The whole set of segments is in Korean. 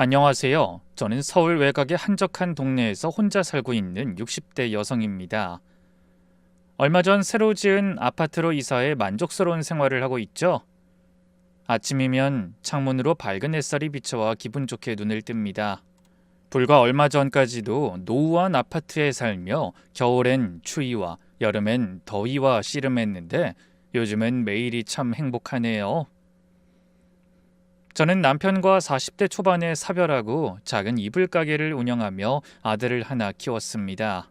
안녕하세요. 저는 서울 외곽의 한적한 동네에서 혼자 살고 있는 60대 여성입니다. 얼마 전 새로 지은 아파트로 이사해 만족스러운 생활을 하고 있죠. 아침이면 창문으로 밝은 햇살이 비쳐와 기분 좋게 눈을 뜹니다. 불과 얼마 전까지도 노후한 아파트에 살며 겨울엔 추위와 여름엔 더위와 씨름했는데 요즘은 매일이 참 행복하네요. 저는 남편과 40대 초반에 사별하고 작은 이불 가게를 운영하며 아들을 하나 키웠습니다.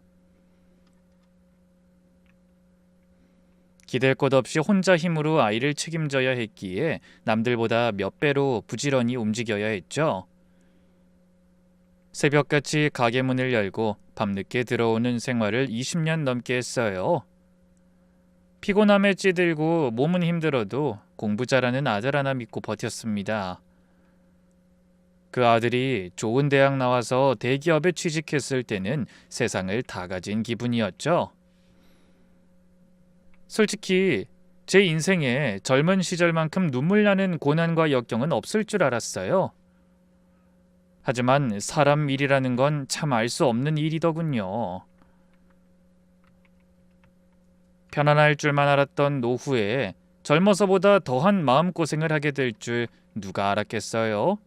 기댈 것 없이 혼자 힘으로 아이를 책임져야 했기에 남들보다 몇 배로 부지런히 움직여야 했죠. 새벽같이 가게 문을 열고 밤늦게 들어오는 생활을 20년 넘게 했어요. 피곤함에 찌들고 몸은 힘들어도 공부 잘하는 아들 하나 믿고 버텼습니다. 그 아들이 좋은 대학 나와서 대기업에 취직했을 때는 세상을 다 가진 기분이었죠. 솔직히 제 인생에 젊은 시절만큼 눈물 나는 고난과 역경은 없을 줄 알았어요. 하지만 사람 일이라는 건 참 알 수 없는 일이더군요. 편안할 줄만 알았던 노후에 젊어서보다 더한 마음고생을 하게 될 줄 누가 알았겠어요?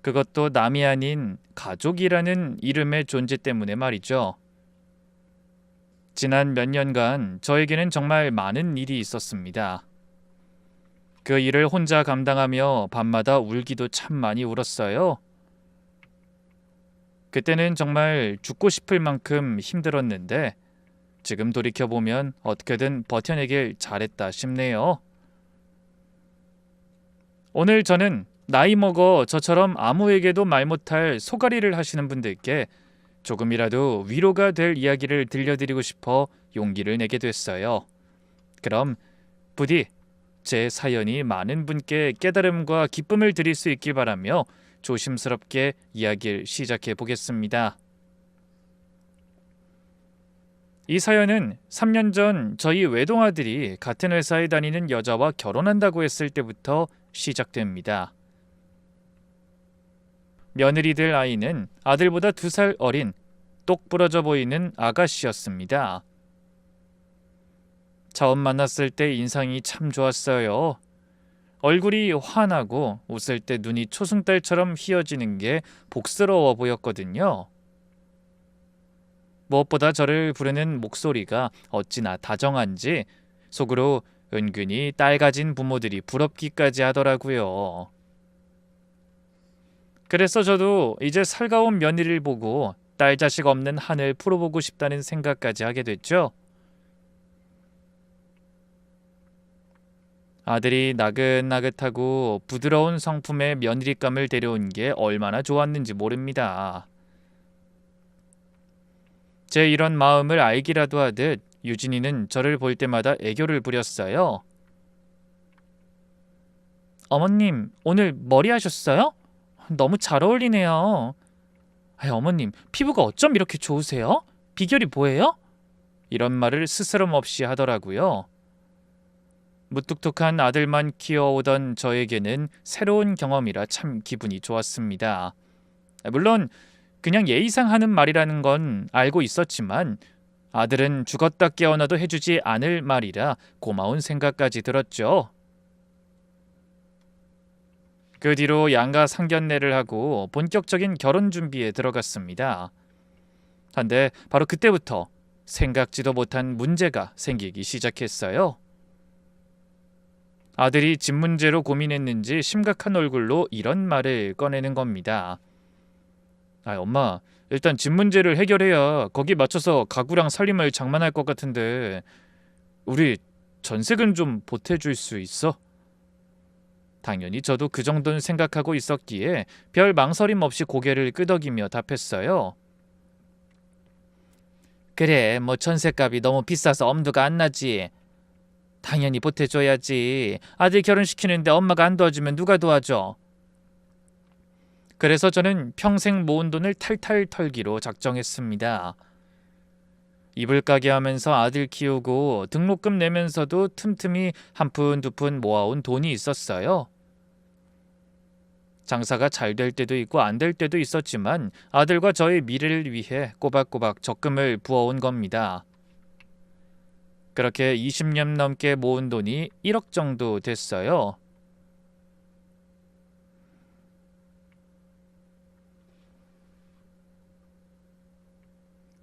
그것도 남이 아닌 가족이라는 이름의 존재 때문에 말이죠. 지난 몇 년간 저에게는 정말 많은 일이 있었습니다. 그 일을 혼자 감당하며 밤마다 울기도 참 많이 울었어요. 그때는 정말 죽고 싶을 만큼 힘들었는데 지금 돌이켜보면 어떻게든 버텨내길 잘했다 싶네요. 오늘 저는 나이 먹어 저처럼 아무에게도 말 못할 소가리를 하시는 분들께 조금이라도 위로가 될 이야기를 들려드리고 싶어 용기를 내게 됐어요. 그럼 부디 제 사연이 많은 분께 깨달음과 기쁨을 드릴 수 있길 바라며 조심스럽게 이야기를 시작해 보겠습니다. 이 사연은 3년 전 저희 외동아들이 같은 회사에 다니는 여자와 결혼한다고 했을 때부터 시작됩니다. 며느리들 아이는 아들보다 2살 어린 똑 부러져 보이는 아가씨였습니다. 처음 만났을 때 인상이 참 좋았어요. 얼굴이 환하고 웃을 때 눈이 초승달처럼 휘어지는 게 복스러워 보였거든요. 무엇보다 저를 부르는 목소리가 어찌나 다정한지 속으로 은근히 딸 가진 부모들이 부럽기까지 하더라고요. 그래서 저도 이제 살가운 며느리를 보고 딸 자식 없는 한을 풀어보고 싶다는 생각까지 하게 됐죠. 아들이 나긋나긋하고 부드러운 성품의 며느리감을 데려온 게 얼마나 좋았는지 모릅니다. 제 이런 마음을 알기라도 하듯 유진이는 저를 볼 때마다 애교를 부렸어요. 어머님, 오늘 머리 하셨어요? 너무 잘 어울리네요. 어머님, 피부가 어쩜 이렇게 좋으세요? 비결이 뭐예요? 이런 말을 스스럼 없이 하더라고요. 무뚝뚝한 아들만 키워오던 저에게는 새로운 경험이라 참 기분이 좋았습니다. 물론 그냥 예의상 하는 말이라는 건 알고 있었지만 아들은 죽었다 깨어나도 해주지 않을 말이라 고마운 생각까지 들었죠. 그 뒤로 양가 상견례를 하고 본격적인 결혼 준비에 들어갔습니다. 한데 바로 그때부터 생각지도 못한 문제가 생기기 시작했어요. 아들이 집 문제로 고민했는지 심각한 얼굴로 이런 말을 꺼내는 겁니다. 엄마, 일단 집 문제를 해결해야 거기 맞춰서 가구랑 살림을 장만할 것 같은데 우리 전세금 좀 보태줄 수 있어? 당연히 저도 그 정도는 생각하고 있었기에 별 망설임 없이 고개를 끄덕이며 답했어요. 그래, 뭐 전세값이 너무 비싸서 엄두가 안 나지. 당연히 보태줘야지. 아들 결혼시키는데 엄마가 안 도와주면 누가 도와줘? 그래서 저는 평생 모은 돈을 탈탈 털기로 작정했습니다. 이불 가게 하면서 아들 키우고 등록금 내면서도 틈틈이 한 푼 두 푼 모아온 돈이 있었어요. 장사가 잘 될 때도 있고 안 될 때도 있었지만 아들과 저의 미래를 위해 꼬박꼬박 적금을 부어온 겁니다. 그렇게 20년 넘게 모은 돈이 1억 정도 됐어요.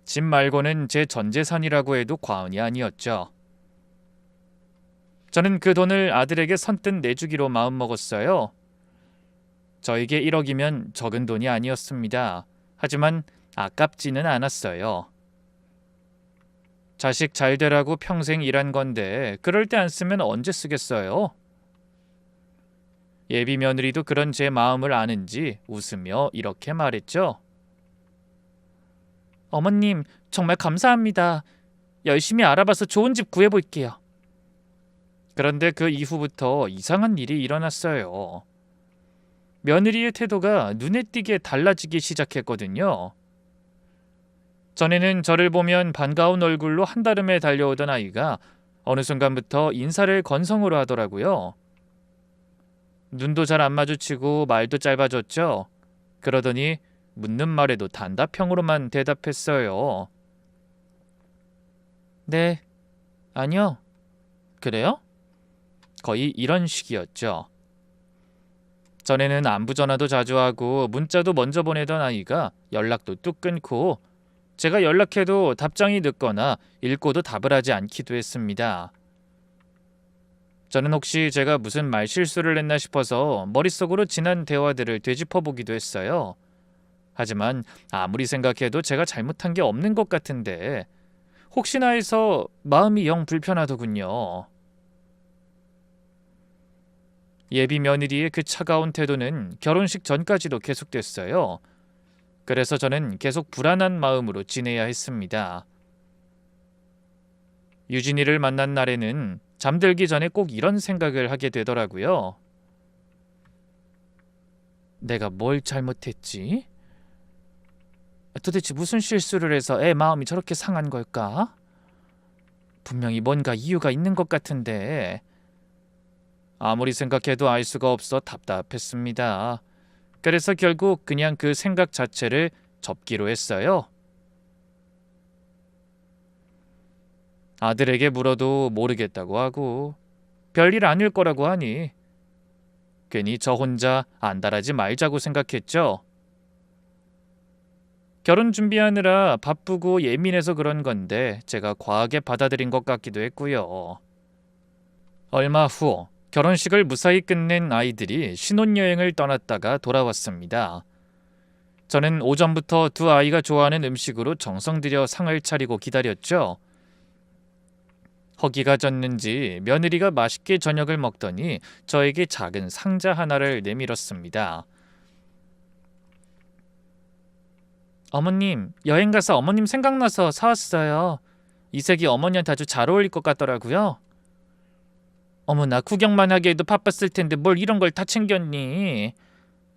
집 말고는 제 전 재산이라고 해도 과언이 아니었죠. 저는 그 돈을 아들에게 선뜻 내주기로 마음먹었어요. 저에게 1억이면 적은 돈이 아니었습니다. 하지만 아깝지는 않았어요. 자식 잘 되라고 평생 일한 건데 그럴 때 안 쓰면 언제 쓰겠어요? 예비 며느리도 그런 제 마음을 아는지 웃으며 이렇게 말했죠. 어머님, 정말 감사합니다. 열심히 알아봐서 좋은 집 구해볼게요. 그런데 그 이후부터 이상한 일이 일어났어요. 며느리의 태도가 눈에 띄게 달라지기 시작했거든요. 전에는 저를 보면 반가운 얼굴로 한달음에 달려오던 아이가 어느 순간부터 인사를 건성으로 하더라고요. 눈도 잘 안 마주치고 말도 짧아졌죠. 그러더니 묻는 말에도 단답형으로만 대답했어요. 네, 아니요. 그래요? 거의 이런 식이었죠. 전에는 안부 전화도 자주 하고 문자도 먼저 보내던 아이가 연락도 뚝 끊고 제가 연락해도 답장이 늦거나 읽고도 답을 하지 않기도 했습니다. 저는 혹시 제가 무슨 말실수를 했나 싶어서 머릿속으로 지난 대화들을 되짚어보기도 했어요. 하지만 아무리 생각해도 제가 잘못한 게 없는 것 같은데 혹시나 해서 마음이 영 불편하더군요. 예비 며느리의 그 차가운 태도는 결혼식 전까지도 계속됐어요. 그래서 저는 계속 불안한 마음으로 지내야 했습니다. 유진이를 만난 날에는 잠들기 전에 꼭 이런 생각을 하게 되더라고요. 내가 뭘 잘못했지? 도대체 무슨 실수를 해서 애 마음이 저렇게 상한 걸까? 분명히 뭔가 이유가 있는 것 같은데 아무리 생각해도 알 수가 없어 답답했습니다. 그래서 결국 그냥 그 생각 자체를 접기로 했어요. 아들에게 물어도 모르겠다고 하고 별일 아닐 거라고 하니 괜히 저 혼자 안달하지 말자고 생각했죠. 결혼 준비하느라 바쁘고 예민해서 그런 건데 제가 과하게 받아들인 것 같기도 했고요. 얼마 후 결혼식을 무사히 끝낸 아이들이 신혼여행을 떠났다가 돌아왔습니다. 저는 오전부터 두 아이가 좋아하는 음식으로 정성 들여 상을 차리고 기다렸죠. 허기가 졌는지 며느리가 맛있게 저녁을 먹더니 저에게 작은 상자 하나를 내밀었습니다. 어머님, 여행 가서 어머님 생각나서 사왔어요. 이 색이 어머니한테 아주 잘 어울릴 것 같더라고요. 어머나, 구경만 하기에도 바빴을 텐데 뭘 이런 걸 다 챙겼니?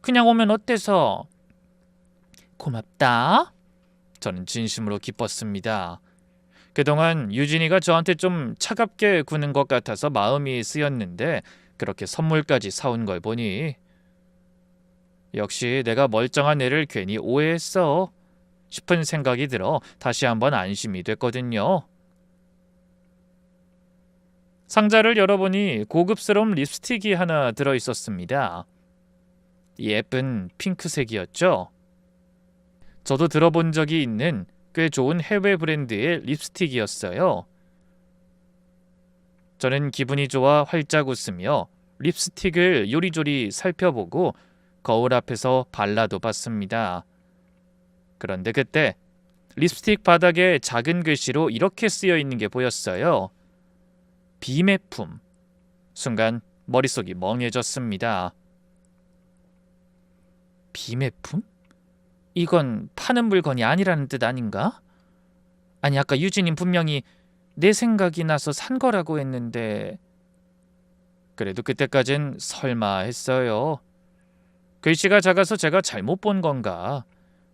그냥 오면 어때서? 고맙다. 저는 진심으로 기뻤습니다. 그동안 유진이가 저한테 좀 차갑게 구는 것 같아서 마음이 쓰였는데 그렇게 선물까지 사온 걸 보니 역시 내가 멀쩡한 애를 괜히 오해했어 싶은 생각이 들어 다시 한번 안심이 됐거든요. 상자를 열어보니 고급스러운 립스틱이 하나 들어있었습니다. 예쁜 핑크색이었죠. 저도 들어본 적이 있는 꽤 좋은 해외 브랜드의 립스틱이었어요. 저는 기분이 좋아 활짝 웃으며 립스틱을 요리조리 살펴보고 거울 앞에서 발라도 봤습니다. 그런데 그때 립스틱 바닥에 작은 글씨로 이렇게 쓰여 있는 게 보였어요. 비매품. 순간 머릿속이 멍해졌습니다. 비매품? 이건 파는 물건이 아니라는 뜻 아닌가? 아니, 아까 유진님 분명히 내 생각이 나서 산 거라고 했는데. 그래도 그때까진 설마 했어요. 글씨가 작아서 제가 잘못 본 건가?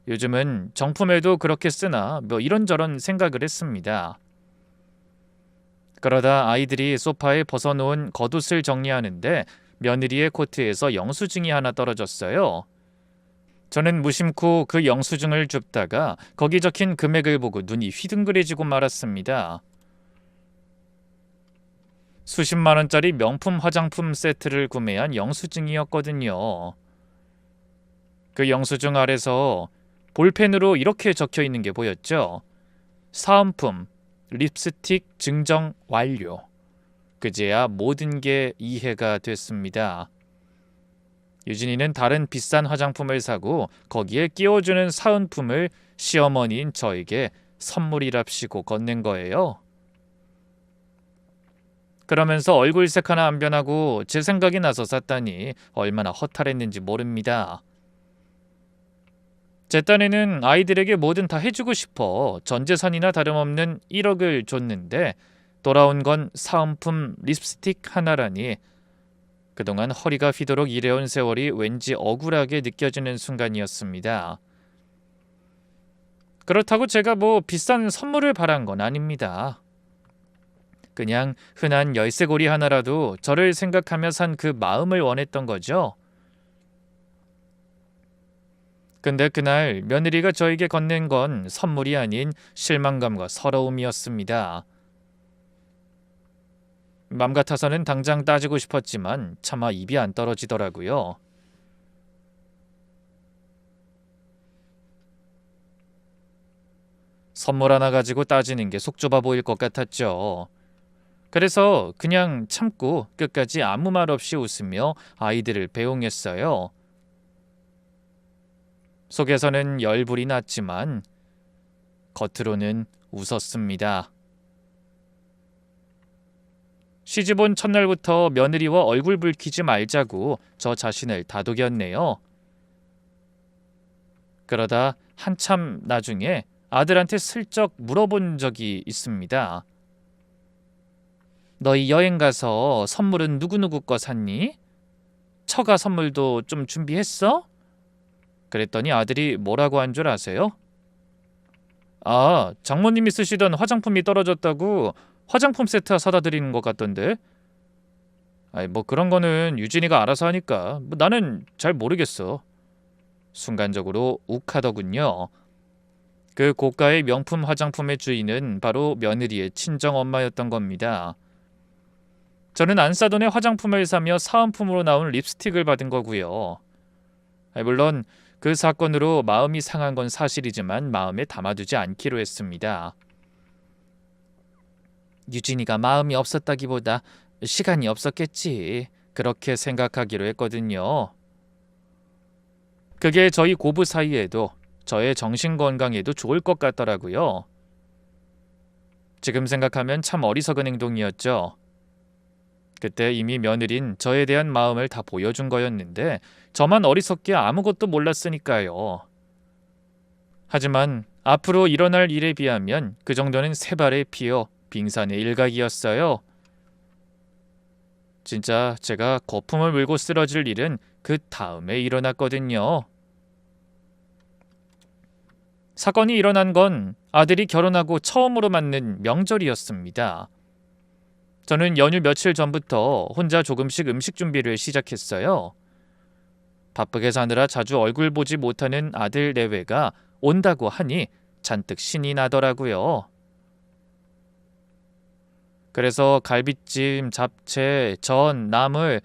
요즘은 정품에도 그렇게 쓰나? 뭐 이런저런 생각을 했습니다. 그러다 아이들이 소파에 벗어놓은 겉옷을 정리하는데 며느리의 코트에서 영수증이 하나 떨어졌어요. 저는 무심코 그 영수증을 줍다가 거기 적힌 금액을 보고 눈이 휘둥그레지고 말았습니다. 수십만 원짜리 명품 화장품 세트를 구매한 영수증이었거든요. 그 영수증 아래서 볼펜으로 이렇게 적혀 있는 게 보였죠. 사은품, 립스틱 증정 완료. 그제야 모든 게 이해가 됐습니다. 유진이는 다른 비싼 화장품을 사고 거기에 끼워주는 사은품을 시어머니인 저에게 선물이랍시고 건넨 거예요. 그러면서 얼굴색 하나 안 변하고 제 생각이 나서 샀다니 얼마나 허탈했는지 모릅니다. 제 딴에는 아이들에게 뭐든 다 해주고 싶어 전 재산이나 다름없는 1억을 줬는데 돌아온 건 사은품 립스틱 하나라니 그동안 허리가 휘도록 일해온 세월이 왠지 억울하게 느껴지는 순간이었습니다. 그렇다고 제가 뭐 비싼 선물을 바란 건 아닙니다. 그냥 흔한 열쇠고리 하나라도 저를 생각하며 산 그 마음을 원했던 거죠. 근데 그날 며느리가 저에게 건넨 건 선물이 아닌 실망감과 서러움이었습니다. 맘 같아서는 당장 따지고 싶었지만 차마 입이 안 떨어지더라고요. 선물 하나 가지고 따지는 게 속 좁아 보일 것 같았죠. 그래서 그냥 참고 끝까지 아무 말 없이 웃으며 아이들을 배웅했어요. 속에서는 열불이 났지만 겉으로는 웃었습니다. 시집온 첫날부터 며느리와 얼굴 붉히지 말자고 저 자신을 다독였네요. 그러다 한참 나중에 아들한테 슬쩍 물어본 적이 있습니다. 너희 여행 가서 선물은 누구누구 거 샀니? 처가 선물도 좀 준비했어? 그랬더니 아들이 뭐라고 한 줄 아세요? 아, 장모님이 쓰시던 화장품이 떨어졌다고 화장품 세트 사다 드리는 것 같던데. 아이, 뭐 그런 거는 유진이가 알아서 하니까 뭐 나는 잘 모르겠어. 순간적으로 욱하더군요. 그 고가의 명품 화장품의 주인은 바로 며느리의 친정 엄마였던 겁니다. 저는 안 싸돈에 화장품을 사며 사은품으로 나온 립스틱을 받은 거고요. 물론 그 사건으로 마음이 상한 건 사실이지만 마음에 담아두지 않기로 했습니다. 유진이가 마음이 없었다기보다 시간이 없었겠지. 그렇게 생각하기로 했거든요. 그게 저희 고부 사이에도 저의 정신 건강에도 좋을 것 같더라고요. 지금 생각하면 참 어리석은 행동이었죠. 그때 이미 며느린 저에 대한 마음을 다 보여준 거였는데 저만 어리석게 아무것도 몰랐으니까요. 하지만 앞으로 일어날 일에 비하면 그 정도는 새 발에 피어 빙산의 일각이었어요. 진짜 제가 거품을 물고 쓰러질 일은 그 다음에 일어났거든요. 사건이 일어난 건 아들이 결혼하고 처음으로 맞는 명절이었습니다. 저는 연휴 며칠 전부터 혼자 조금씩 음식 준비를 시작했어요. 바쁘게 사느라 자주 얼굴 보지 못하는 아들 내외가 온다고 하니 잔뜩 신이 나더라고요. 그래서 갈비찜, 잡채, 전, 나물,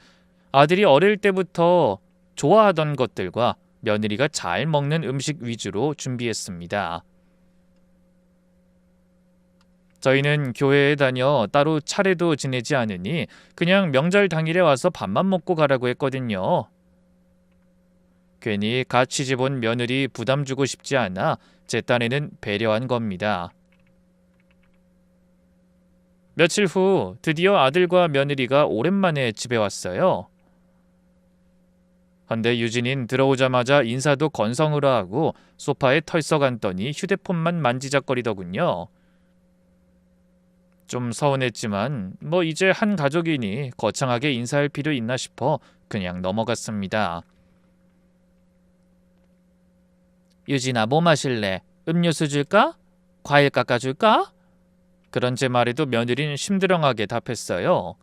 아들이 어릴 때부터 좋아하던 것들과 며느리가 잘 먹는 음식 위주로 준비했습니다. 저희는 교회에 다녀 따로 차례도 지내지 않으니 그냥 명절 당일에 와서 밥만 먹고 가라고 했거든요. 괜히 갓 시집온 며느리 부담 주고 싶지 않아 제 딴에는 배려한 겁니다. 며칠 후 드디어 아들과 며느리가 오랜만에 집에 왔어요. 헌데 유진인 들어오자마자 인사도 건성으로 하고 소파에 털썩 앉더니 휴대폰만 만지작거리더군요. 좀 서운했지만 뭐 이제 한 가족이니 거창하게 인사할 필요 있나 싶어 그냥 넘어갔습니다. 유진아, 뭐 마실래? 음료수 줄까? 과일 깎아줄까? 그런 제 말에도 며느리는 심드렁하게 답했어요.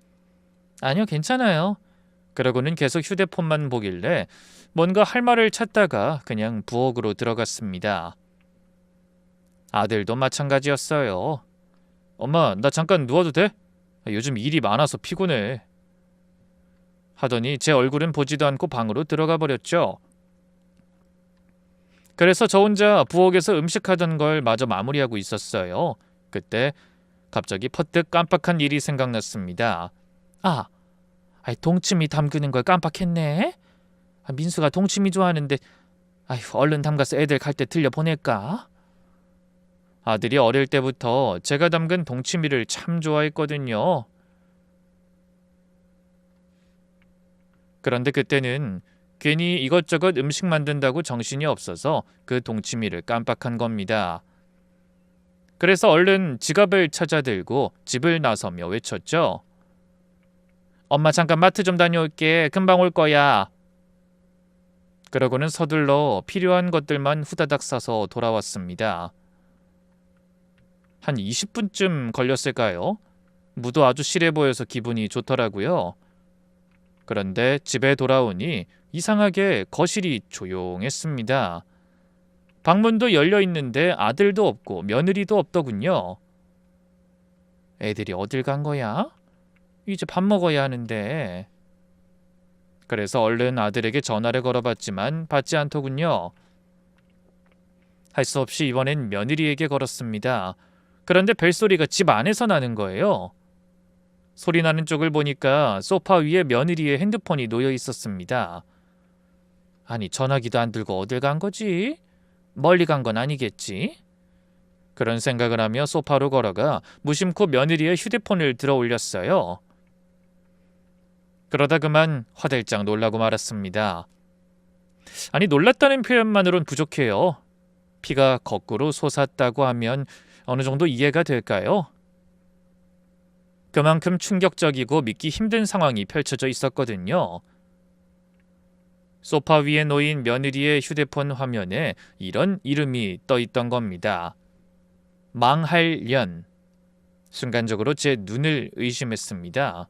아니요, 괜찮아요. 그러고는 계속 휴대폰만 보길래 뭔가 할 말을 찾다가 그냥 부엌으로 들어갔습니다. 아들도 마찬가지였어요. 엄마, 나 잠깐 누워도 돼? 요즘 일이 많아서 피곤해. 하더니 제 얼굴은 보지도 않고 방으로 들어가 버렸죠. 그래서 저 혼자 부엌에서 음식하던 걸 마저 마무리하고 있었어요. 그때 갑자기 퍼뜩 깜빡한 일이 생각났습니다. 동치미 담그는 걸 깜빡했네. 민수가 동치미 좋아하는데 얼른 담가서 애들 갈 때 들려보낼까? 아들이 어릴 때부터 제가 담근 동치미를 참 좋아했거든요. 그런데 그때는 괜히 이것저것 음식 만든다고 정신이 없어서 그 동치미를 깜빡한 겁니다. 그래서 얼른 지갑을 찾아 들고 집을 나서며 외쳤죠. 엄마 잠깐 마트 좀 다녀올게. 금방 올 거야. 그러고는 서둘러 필요한 것들만 후다닥 사서 돌아왔습니다. 한 20분쯤 걸렸을까요? 무도 아주 실해 보여서 기분이 좋더라고요. 그런데 집에 돌아오니 이상하게 거실이 조용했습니다. 방문도 열려 있는데 아들도 없고 며느리도 없더군요. 애들이 어딜 간 거야? 이제 밥 먹어야 하는데. 그래서 얼른 아들에게 전화를 걸어봤지만 받지 않더군요. 할 수 없이 이번엔 며느리에게 걸었습니다. 그런데 벨소리가 집 안에서 나는 거예요. 소리 나는 쪽을 보니까 소파 위에 며느리의 핸드폰이 놓여 있었습니다. 아니, 전화기도 안 들고 어딜 간 거지? 멀리 간 건 아니겠지? 그런 생각을 하며 소파로 걸어가 무심코 며느리의 휴대폰을 들어 올렸어요. 그러다 그만 화들짝 놀라고 말았습니다. 아니, 놀랐다는 표현만으론 부족해요. 피가 거꾸로 솟았다고 하면 어느 정도 이해가 될까요? 그만큼 충격적이고 믿기 힘든 상황이 펼쳐져 있었거든요. 소파 위에 놓인 며느리의 휴대폰 화면에 이런 이름이 떠 있던 겁니다. 망할년. 순간적으로 제 눈을 의심했습니다.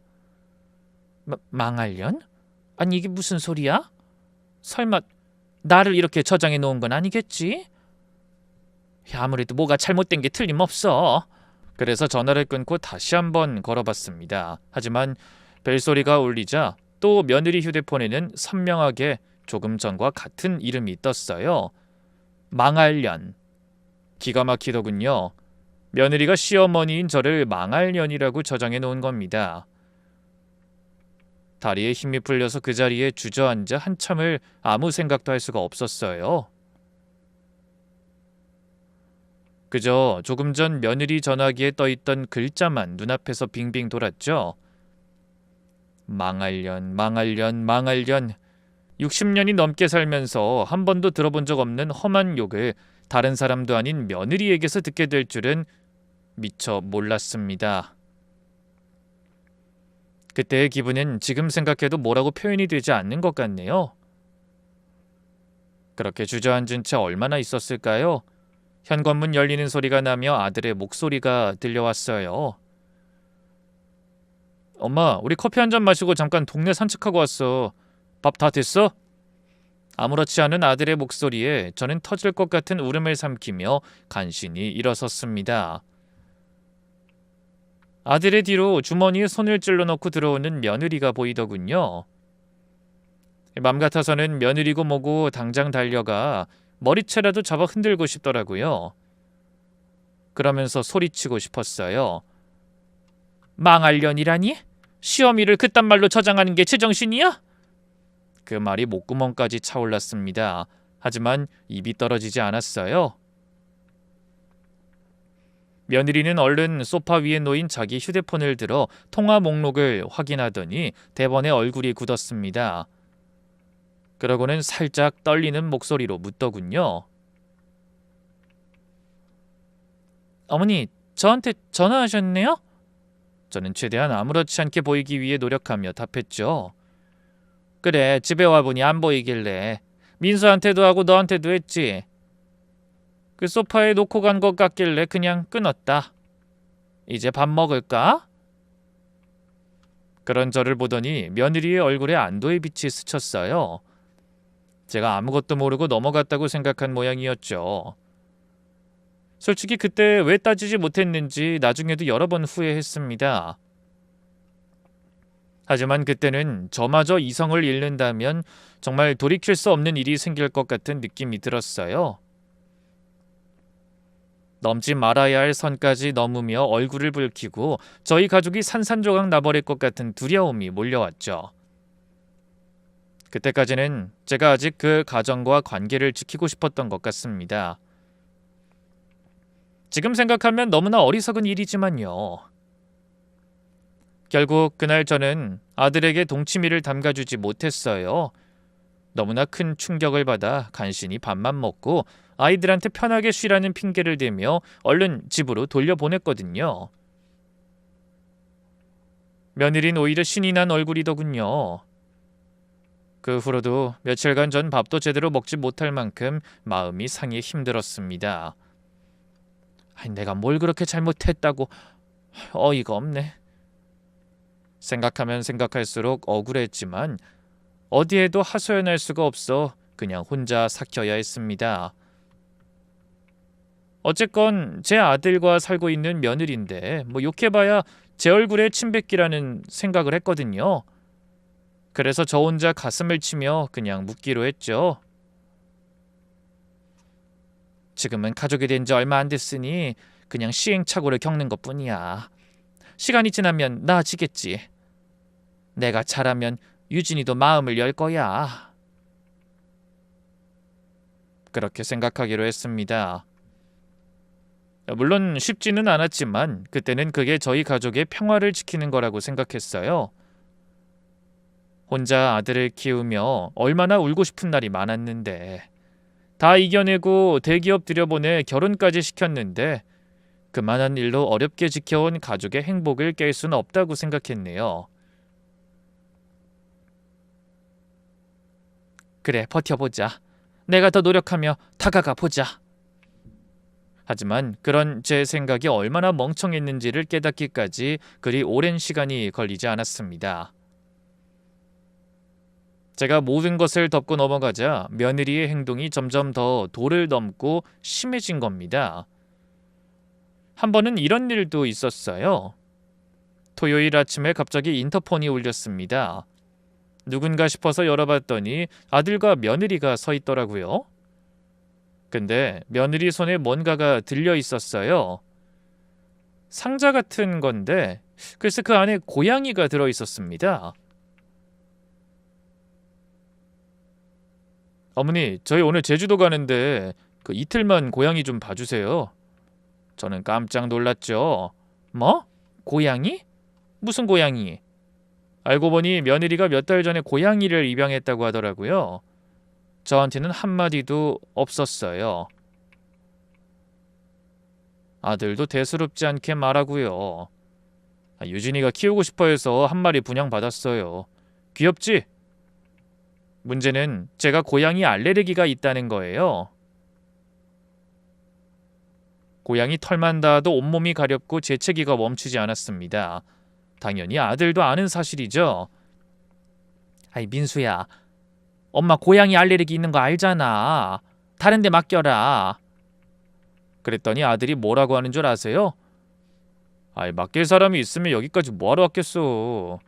망할년? 아니, 이게 무슨 소리야? 설마 나를 이렇게 저장해 놓은 건 아니겠지? 아무래도 뭐가 잘못된 게 틀림없어. 그래서 전화를 끊고 다시 한번 걸어봤습니다. 하지만 벨소리가 울리자 또 며느리 휴대폰에는 선명하게 조금 전과 같은 이름이 떴어요. 망할년. 기가 막히더군요. 며느리가 시어머니인 저를 망할년이라고 저장해 놓은 겁니다. 다리에 힘이 풀려서 그 자리에 주저앉아 한참을 아무 생각도 할 수가 없었어요. 그저 조금 전 며느리 전화기에 떠있던 글자만 눈앞에서 빙빙 돌았죠. 망할년, 망할년, 망할년. 60년이 넘게 살면서 한 번도 들어본 적 없는 험한 욕을 다른 사람도 아닌 며느리에게서 듣게 될 줄은 미처 몰랐습니다. 그때의 기분은 지금 생각해도 뭐라고 표현이 되지 않는 것 같네요. 그렇게 주저앉은 채 얼마나 있었을까요? 현관문 열리는 소리가 나며 아들의 목소리가 들려왔어요. 엄마, 우리 커피 한 잔 마시고 잠깐 동네 산책하고 왔어. 밥 다 됐어? 아무렇지 않은 아들의 목소리에 저는 터질 것 같은 울음을 삼키며 간신히 일어섰습니다. 아들의 뒤로 주머니에 손을 찔러넣고 들어오는 며느리가 보이더군요. 맘 같아서는 며느리고 뭐고 당장 달려가 머리채라도 잡아 흔들고 싶더라고요. 그러면서 소리치고 싶었어요. 망할년이라니? 시어미를 그딴 말로 저장하는 게 제정신이야? 그 말이 목구멍까지 차올랐습니다. 하지만 입이 떨어지지 않았어요. 며느리는 얼른 소파 위에 놓인 자기 휴대폰을 들어 통화 목록을 확인하더니 대번에 얼굴이 굳었습니다. 그러고는 살짝 떨리는 목소리로 묻더군요. 어머니, 저한테 전화하셨네요? 저는 최대한 아무렇지 않게 보이기 위해 노력하며 답했죠. 그래, 집에 와보니 안 보이길래 민수한테도 하고 너한테도 했지. 그 소파에 놓고 간 것 같길래 그냥 끊었다. 이제 밥 먹을까? 그런 저를 보더니 며느리의 얼굴에 안도의 빛이 스쳤어요. 제가 아무것도 모르고 넘어갔다고 생각한 모양이었죠. 솔직히 그때 왜 따지지 못했는지 나중에도 여러 번 후회했습니다. 하지만 그때는 저마저 이성을 잃는다면 정말 돌이킬 수 없는 일이 생길 것 같은 느낌이 들었어요. 넘지 말아야 할 선까지 넘으며 얼굴을 붉히고 저희 가족이 산산조각 나버릴 것 같은 두려움이 몰려왔죠. 그때까지는 제가 아직 그 가정과 관계를 지키고 싶었던 것 같습니다. 지금 생각하면 너무나 어리석은 일이지만요. 결국 그날 저는 아들에게 동치미를 담가주지 못했어요. 너무나 큰 충격을 받아 간신히 밥만 먹고 아이들한테 편하게 쉬라는 핑계를 대며 얼른 집으로 돌려보냈거든요. 며느린 오히려 신이 난 얼굴이더군요. 그 후로도 며칠간 전 밥도 제대로 먹지 못할 만큼 마음이 상해 힘들었습니다. 내가 뭘 그렇게 잘못했다고. 어이가 없네. 생각하면 생각할수록 억울했지만 어디에도 하소연할 수가 없어 그냥 혼자 삭혀야 했습니다. 어쨌건 제 아들과 살고 있는 며느리인데 욕해봐야 제 얼굴에 침 뱉기라는 생각을 했거든요. 그래서 저 혼자 가슴을 치며 그냥 묻기로 했죠. 지금은 가족이 된 지 얼마 안 됐으니 그냥 시행착오를 겪는 것뿐이야. 시간이 지나면 나아지겠지. 내가 잘하면 유진이도 마음을 열 거야. 그렇게 생각하기로 했습니다. 물론 쉽지는 않았지만 그때는 그게 저희 가족의 평화를 지키는 거라고 생각했어요. 혼자 아들을 키우며 얼마나 울고 싶은 날이 많았는데 다 이겨내고 대기업 들여보내 결혼까지 시켰는데 그만한 일로 어렵게 지켜온 가족의 행복을 깰 수는 없다고 생각했네요. 그래, 버텨보자. 내가 더 노력하며 다가가 보자. 하지만 그런 제 생각이 얼마나 멍청했는지를 깨닫기까지 그리 오랜 시간이 걸리지 않았습니다. 제가 모든 것을 덮고 넘어가자 며느리의 행동이 점점 더 도를 넘고 심해진 겁니다. 한 번은 이런 일도 있었어요. 토요일 아침에 갑자기 인터폰이 울렸습니다. 누군가 싶어서 열어봤더니 아들과 며느리가 서 있더라고요. 근데 며느리 손에 뭔가가 들려 있었어요. 상자 같은 건데 글쎄 그 안에 고양이가 들어 있었습니다. 어머니, 저희 오늘 제주도 가는데 그 이틀만 고양이 좀 봐주세요. 저는 깜짝 놀랐죠. 뭐? 고양이? 무슨 고양이? 알고 보니 며느리가 몇 달 전에 고양이를 입양했다고 하더라고요. 저한테는 한마디도 없었어요. 아들도 대수롭지 않게 말하고요. 유진이가 키우고 싶어 해서 한 마리 분양받았어요. 귀엽지? 문제는 제가 고양이 알레르기가 있다는 거예요. 고양이 털만 닿아도 온몸이 가렵고 재채기가 멈추지 않았습니다. 당연히 아들도 아는 사실이죠. 민수야, 엄마 고양이 알레르기 있는 거 알잖아. 다른 데 맡겨라. 그랬더니 아들이 뭐라고 하는 줄 아세요? 맡길 사람이 있으면 여기까지 뭐하러 왔겠어.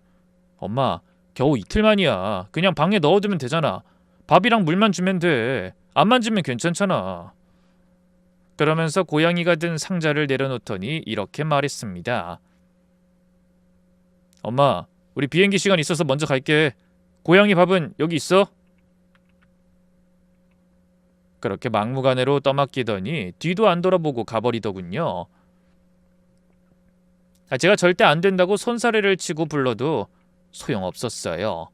엄마, 겨우 이틀만이야. 그냥 방에 넣어두면 되잖아. 밥이랑 물만 주면 돼. 안 만지면 괜찮잖아. 그러면서 고양이가 든 상자를 내려놓더니 이렇게 말했습니다. 엄마, 우리 비행기 시간 있어서 먼저 갈게. 고양이 밥은 여기 있어? 그렇게 막무가내로 떠맡기더니 뒤도 안 돌아보고 가버리더군요. 제가 절대 안 된다고 손사래를 치고 불러도 소용없었어요.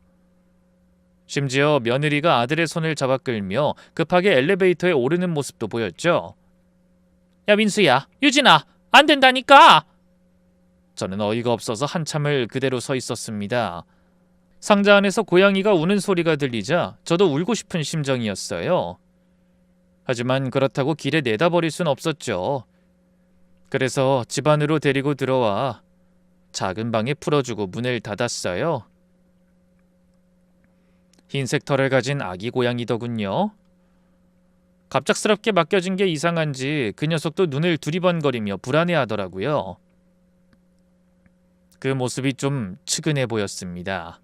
심지어 며느리가 아들의 손을 잡아 끌며 급하게 엘리베이터에 오르는 모습도 보였죠. 야, 민수야, 유진아, 안 된다니까! 저는 어이가 없어서 한참을 그대로 서 있었습니다. 상자 안에서 고양이가 우는 소리가 들리자 저도 울고 싶은 심정이었어요. 하지만 그렇다고 길에 내다버릴 순 없었죠. 그래서 집 안으로 데리고 들어와 작은 방에 풀어주고 문을 닫았어요. 흰색 털을 가진 아기 고양이더군요. 갑작스럽게 맡겨진 게 이상한지 그 녀석도 눈을 두리번거리며 불안해하더라고요. 그 모습이 좀 측은해 보였습니다.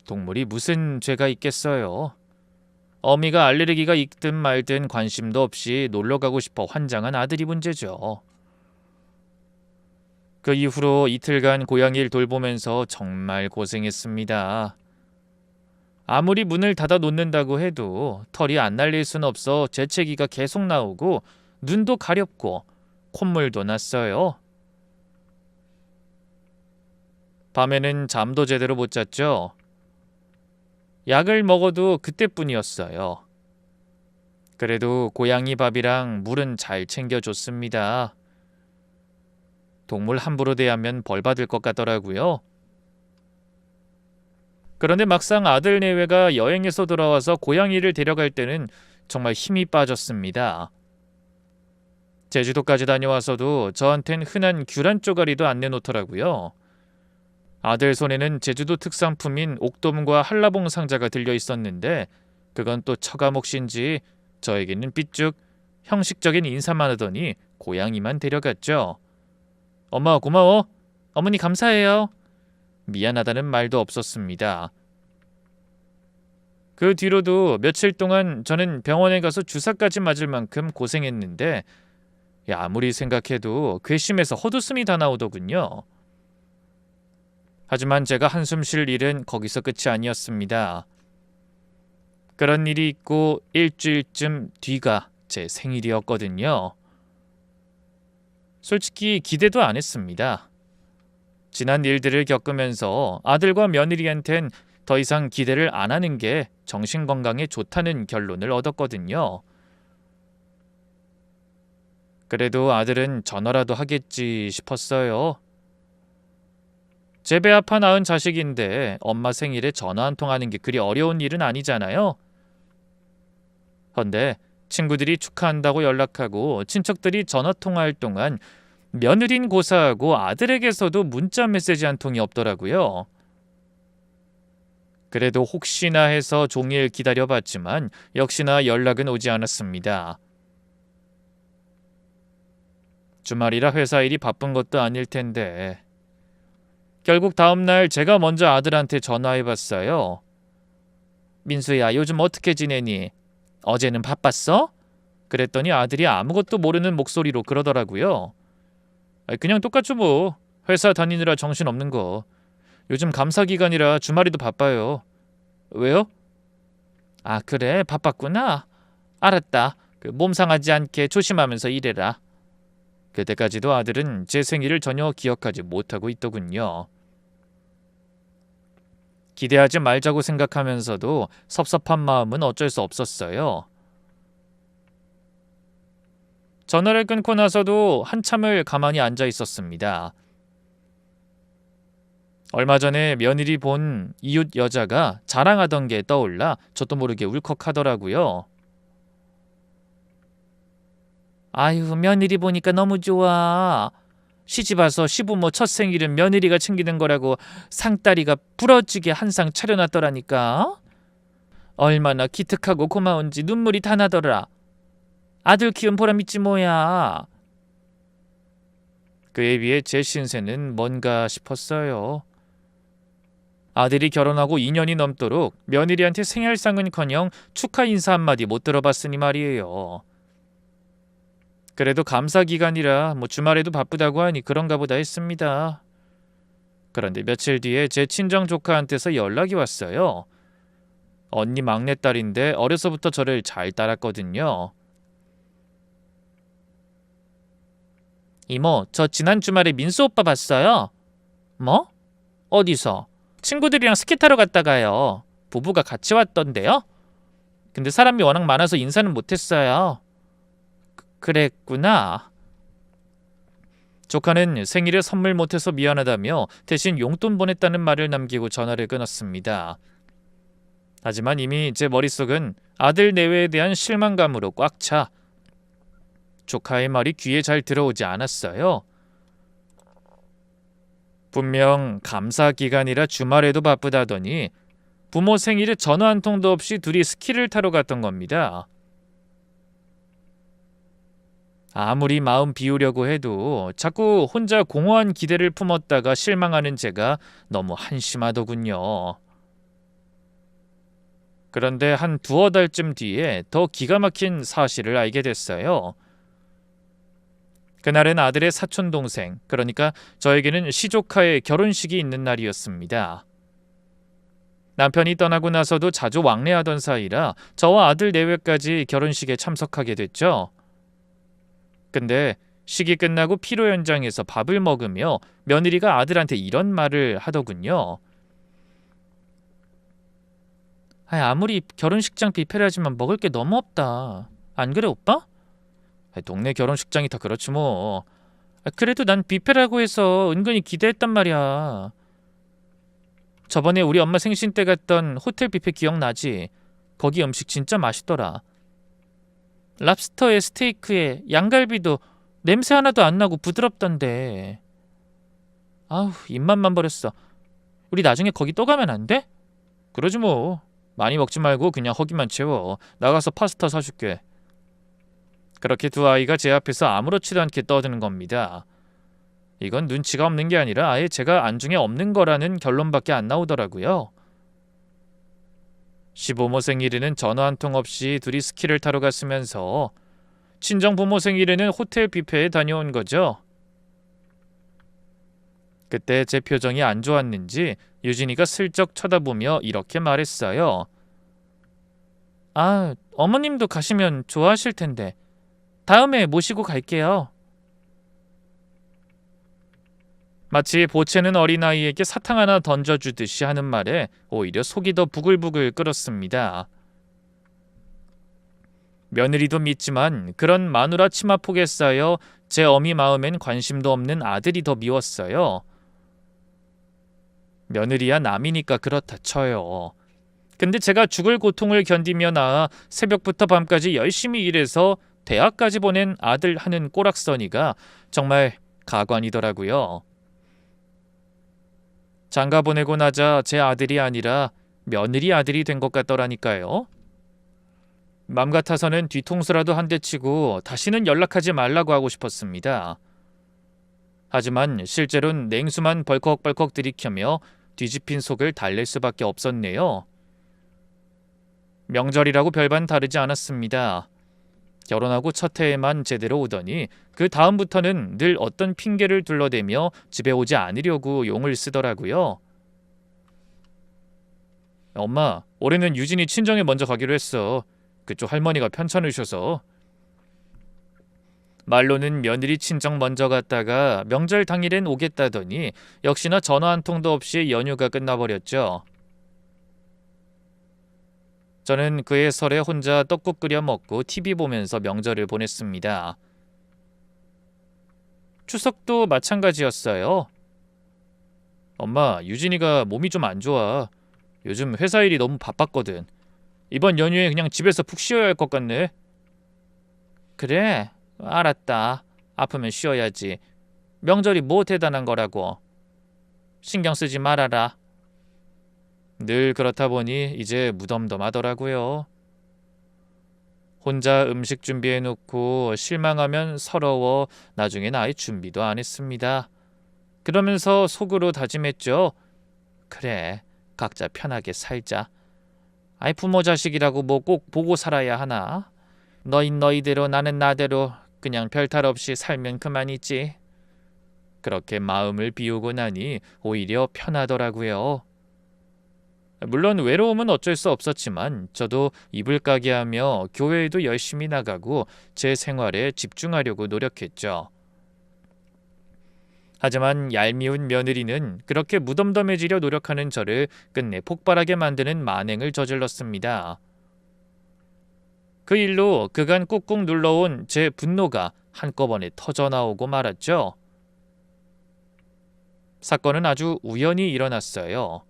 동물이 무슨 죄가 있겠어요. 어미가 알레르기가 있든 말든 관심도 없이 놀러가고 싶어 환장한 아들이 문제죠. 그 이후로 이틀간 고양이를 돌보면서 정말 고생했습니다. 아무리 문을 닫아 놓는다고 해도 털이 안 날릴 순 없어 재채기가 계속 나오고 눈도 가렵고 콧물도 났어요. 밤에는 잠도 제대로 못 잤죠. 약을 먹어도 그때뿐이었어요. 그래도 고양이 밥이랑 물은 잘 챙겨줬습니다. 동물 함부로 대하면 벌 받을 것 같더라고요. 그런데 막상 아들 내외가 여행에서 돌아와서 고양이를 데려갈 때는 정말 힘이 빠졌습니다. 제주도까지 다녀와서도 저한텐 흔한 귤 한 쪼가리도 안 내놓더라고요. 아들 손에는 제주도 특산품인 옥돔과 한라봉 상자가 들려 있었는데 그건 또 처가몫인지 저에게는 삐쭉 형식적인 인사만 하더니 고양이만 데려갔죠. 엄마 고마워. 어머니 감사해요. 미안하다는 말도 없었습니다. 그 뒤로도 며칠 동안 저는 병원에 가서 주사까지 맞을 만큼 고생했는데 아무리 생각해도 괘씸해서 헛웃음이 다 나오더군요. 하지만 제가 한숨 쉴 일은 거기서 끝이 아니었습니다. 그런 일이 있고 일주일쯤 뒤가 제 생일이었거든요. 솔직히 기대도 안 했습니다. 지난 일들을 겪으면서 아들과 며느리한텐 더 이상 기대를 안 하는 게 정신건강에 좋다는 결론을 얻었거든요. 그래도 아들은 전화라도 하겠지 싶었어요. 제 배 아파 낳은 자식인데 엄마 생일에 전화 한 통 하는 게 그리 어려운 일은 아니잖아요. 헌데 친구들이 축하한다고 연락하고 친척들이 전화 통화할 동안 며느린 고사하고 아들에게서도 문자 메시지 한 통이 없더라고요. 그래도 혹시나 해서 종일 기다려봤지만 역시나 연락은 오지 않았습니다. 주말이라 회사 일이 바쁜 것도 아닐 텐데. 결국 다음날 제가 먼저 아들한테 전화해봤어요. 민수야, 요즘 어떻게 지내니? 어제는 바빴어? 그랬더니 아들이 아무것도 모르는 목소리로 그러더라고요. 그냥 똑같죠 뭐. 회사 다니느라 정신없는 거. 요즘 감사 기간이라 주말에도 바빠요. 왜요? 아 그래 바빴구나. 알았다. 몸 상하지 않게 조심하면서 일해라. 그때까지도 아들은 제 생일을 전혀 기억하지 못하고 있더군요. 기대하지 말자고 생각하면서도 섭섭한 마음은 어쩔 수 없었어요. 전화를 끊고 나서도 한참을 가만히 앉아 있었습니다. 얼마 전에 며느리 본 이웃 여자가 자랑하던 게 떠올라 저도 모르게 울컥하더라고요. 아유, 며느리 보니까 너무 좋아. 시집 와서 시부모 첫 생일은 며느리가 챙기는 거라고 상다리가 부러지게 한 상 차려놨더라니까. 얼마나 기특하고 고마운지 눈물이 다 나더라. 아들 키운 보람 있지 뭐야. 그에 비해 제 신세는 뭔가 싶었어요. 아들이 결혼하고 2년이 넘도록 며느리한테 생일상은커녕 축하 인사 한마디 못 들어봤으니 말이에요. 그래도 감사 기간이라 주말에도 바쁘다고 하니 그런가 보다 했습니다. 그런데 며칠 뒤에 제 친정 조카한테서 연락이 왔어요. 언니 막내딸인데 어려서부터 저를 잘 따랐거든요. 이모, 저 지난 주말에 민수 오빠 봤어요. 뭐? 어디서? 친구들이랑 스키 타러 갔다가요. 부부가 같이 왔던데요? 근데 사람이 워낙 많아서 인사는 못했어요. 그랬구나. 조카는 생일에 선물 못해서 미안하다며 대신 용돈 보냈다는 말을 남기고 전화를 끊었습니다. 하지만 이미 제 머릿속은 아들 내외에 대한 실망감으로 꽉 차 조카의 말이 귀에 잘 들어오지 않았어요. 분명 감사 기간이라 주말에도 바쁘다더니 부모 생일에 전화 한 통도 없이 둘이 스키를 타러 갔던 겁니다. 아무리 마음 비우려고 해도 자꾸 혼자 공허한 기대를 품었다가 실망하는 제가 너무 한심하더군요. 그런데 한 두어 달쯤 뒤에 더 기가 막힌 사실을 알게 됐어요. 그날은 아들의 사촌 동생, 그러니까 저에게는 시조카의 결혼식이 있는 날이었습니다. 남편이 떠나고 나서도 자주 왕래하던 사이라 저와 아들 내외까지 결혼식에 참석하게 됐죠. 근데 식이 끝나고 피로 연장해서 밥을 먹으며 며느리가 아들한테 이런 말을 하더군요. 아무리 결혼식장 뷔페라지만 먹을 게 너무 없다. 안 그래 오빠? 동네 결혼식장이 다 그렇지 뭐. 그래도 난 뷔페라고 해서 은근히 기대했단 말이야. 저번에 우리 엄마 생신 때 갔던 호텔 뷔페 기억나지? 거기 음식 진짜 맛있더라. 랍스터에 스테이크에 양갈비도 냄새 하나도 안 나고 부드럽던데. 아우 입맛만 버렸어. 우리 나중에 거기 또 가면 안 돼? 그러지 뭐. 많이 먹지 말고 그냥 허기만 채워. 나가서 파스타 사줄게. 그렇게 두 아이가 제 앞에서 아무렇지도 않게 떠드는 겁니다. 이건 눈치가 없는 게 아니라 아예 제가 안중에 없는 거라는 결론밖에 안 나오더라고요. 시부모 생일에는 전화 한 통 없이 둘이 스키를 타러 갔으면서 친정 부모 생일에는 호텔 뷔페에 다녀온 거죠. 그때 제 표정이 안 좋았는지 유진이가 슬쩍 쳐다보며 이렇게 말했어요. 어머님도 가시면 좋아하실 텐데 다음에 모시고 갈게요. 마치 보채는 어린아이에게 사탕 하나 던져주듯이 하는 말에 오히려 속이 더 부글부글 끓었습니다. 며느리도 믿지만 그런 마누라 치마폭에 쌓여 제 어미 마음엔 관심도 없는 아들이 더 미웠어요. 며느리야 남이니까 그렇다 쳐요. 근데 제가 죽을 고통을 견디며 나아 새벽부터 밤까지 열심히 일해서 대학까지 보낸 아들 하는 꼬락서니가 정말 가관이더라고요. 장가 보내고 나자 제 아들이 아니라 며느리 아들이 된 것 같더라니까요. 맘 같아서는 뒤통수라도 한 대 치고 다시는 연락하지 말라고 하고 싶었습니다. 하지만 실제로는 냉수만 벌컥벌컥 들이켜며 뒤집힌 속을 달랠 수밖에 없었네요. 명절이라고 별반 다르지 않았습니다. 결혼하고 첫 해에만 제대로 오더니 그 다음부터는 늘 어떤 핑계를 둘러대며 집에 오지 않으려고 용을 쓰더라고요. 엄마, 올해는 유진이 친정에 먼저 가기로 했어. 그쪽 할머니가 편찮으셔서. 말로는 며느리 친정 먼저 갔다가 명절 당일엔 오겠다더니 역시나 전화 한 통도 없이 연휴가 끝나버렸죠. 저는 그의 설에 혼자 떡국 끓여 먹고 TV 보면서 명절을 보냈습니다. 추석도 마찬가지였어요. 엄마, 유진이가 몸이 좀 안 좋아. 요즘 회사 일이 너무 바빴거든. 이번 연휴에 그냥 집에서 푹 쉬어야 할 것 같네. 그래, 알았다. 아프면 쉬어야지. 명절이 뭐 대단한 거라고. 신경 쓰지 말아라. 늘 그렇다 보니 이제 무덤덤하더라고요. 혼자 음식 준비해놓고 실망하면 서러워 나중엔 아예 준비도 안 했습니다. 그러면서 속으로 다짐했죠. 그래, 각자 편하게 살자. 아이 부모 자식이라고 뭐 꼭 보고 살아야 하나? 너인 너희대로 나는 나대로 그냥 별탈 없이 살면 그만이지. 그렇게 마음을 비우고 나니 오히려 편하더라고요. 물론 외로움은 어쩔 수 없었지만 저도 이불 까게 하며 교회에도 열심히 나가고 제 생활에 집중하려고 노력했죠. 하지만 얄미운 며느리는 그렇게 무덤덤해지려 노력하는 저를 끝내 폭발하게 만드는 만행을 저질렀습니다. 그 일로 그간 꾹꾹 눌러온 제 분노가 한꺼번에 터져나오고 말았죠. 사건은 아주 우연히 일어났어요.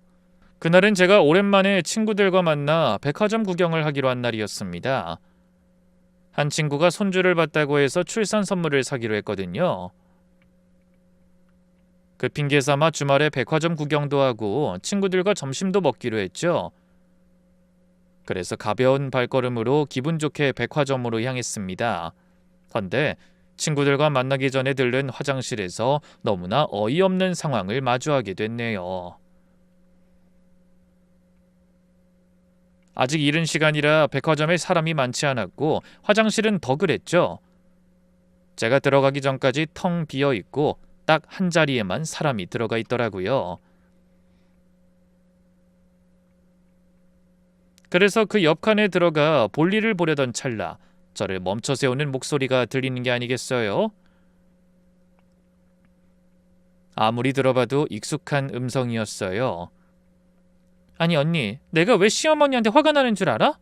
그날은 제가 오랜만에 친구들과 만나 백화점 구경을 하기로 한 날이었습니다. 한 친구가 손주를 봤다고 해서 출산 선물을 사기로 했거든요. 그 핑계 삼아 주말에 백화점 구경도 하고 친구들과 점심도 먹기로 했죠. 그래서 가벼운 발걸음으로 기분 좋게 백화점으로 향했습니다. 헌데 친구들과 만나기 전에 들른 화장실에서 너무나 어이없는 상황을 마주하게 됐네요. 아직 이른 시간이라 백화점에 사람이 많지 않았고 화장실은 더 그랬죠. 제가 들어가기 전까지 텅 비어 있고 딱 한 자리에만 사람이 들어가 있더라고요. 그래서 그 옆칸에 들어가 볼일을 보려던 찰나 저를 멈춰 세우는 목소리가 들리는 게 아니겠어요? 아무리 들어봐도 익숙한 음성이었어요. 아니 언니, 내가 왜 시어머니한테 화가 나는 줄 알아?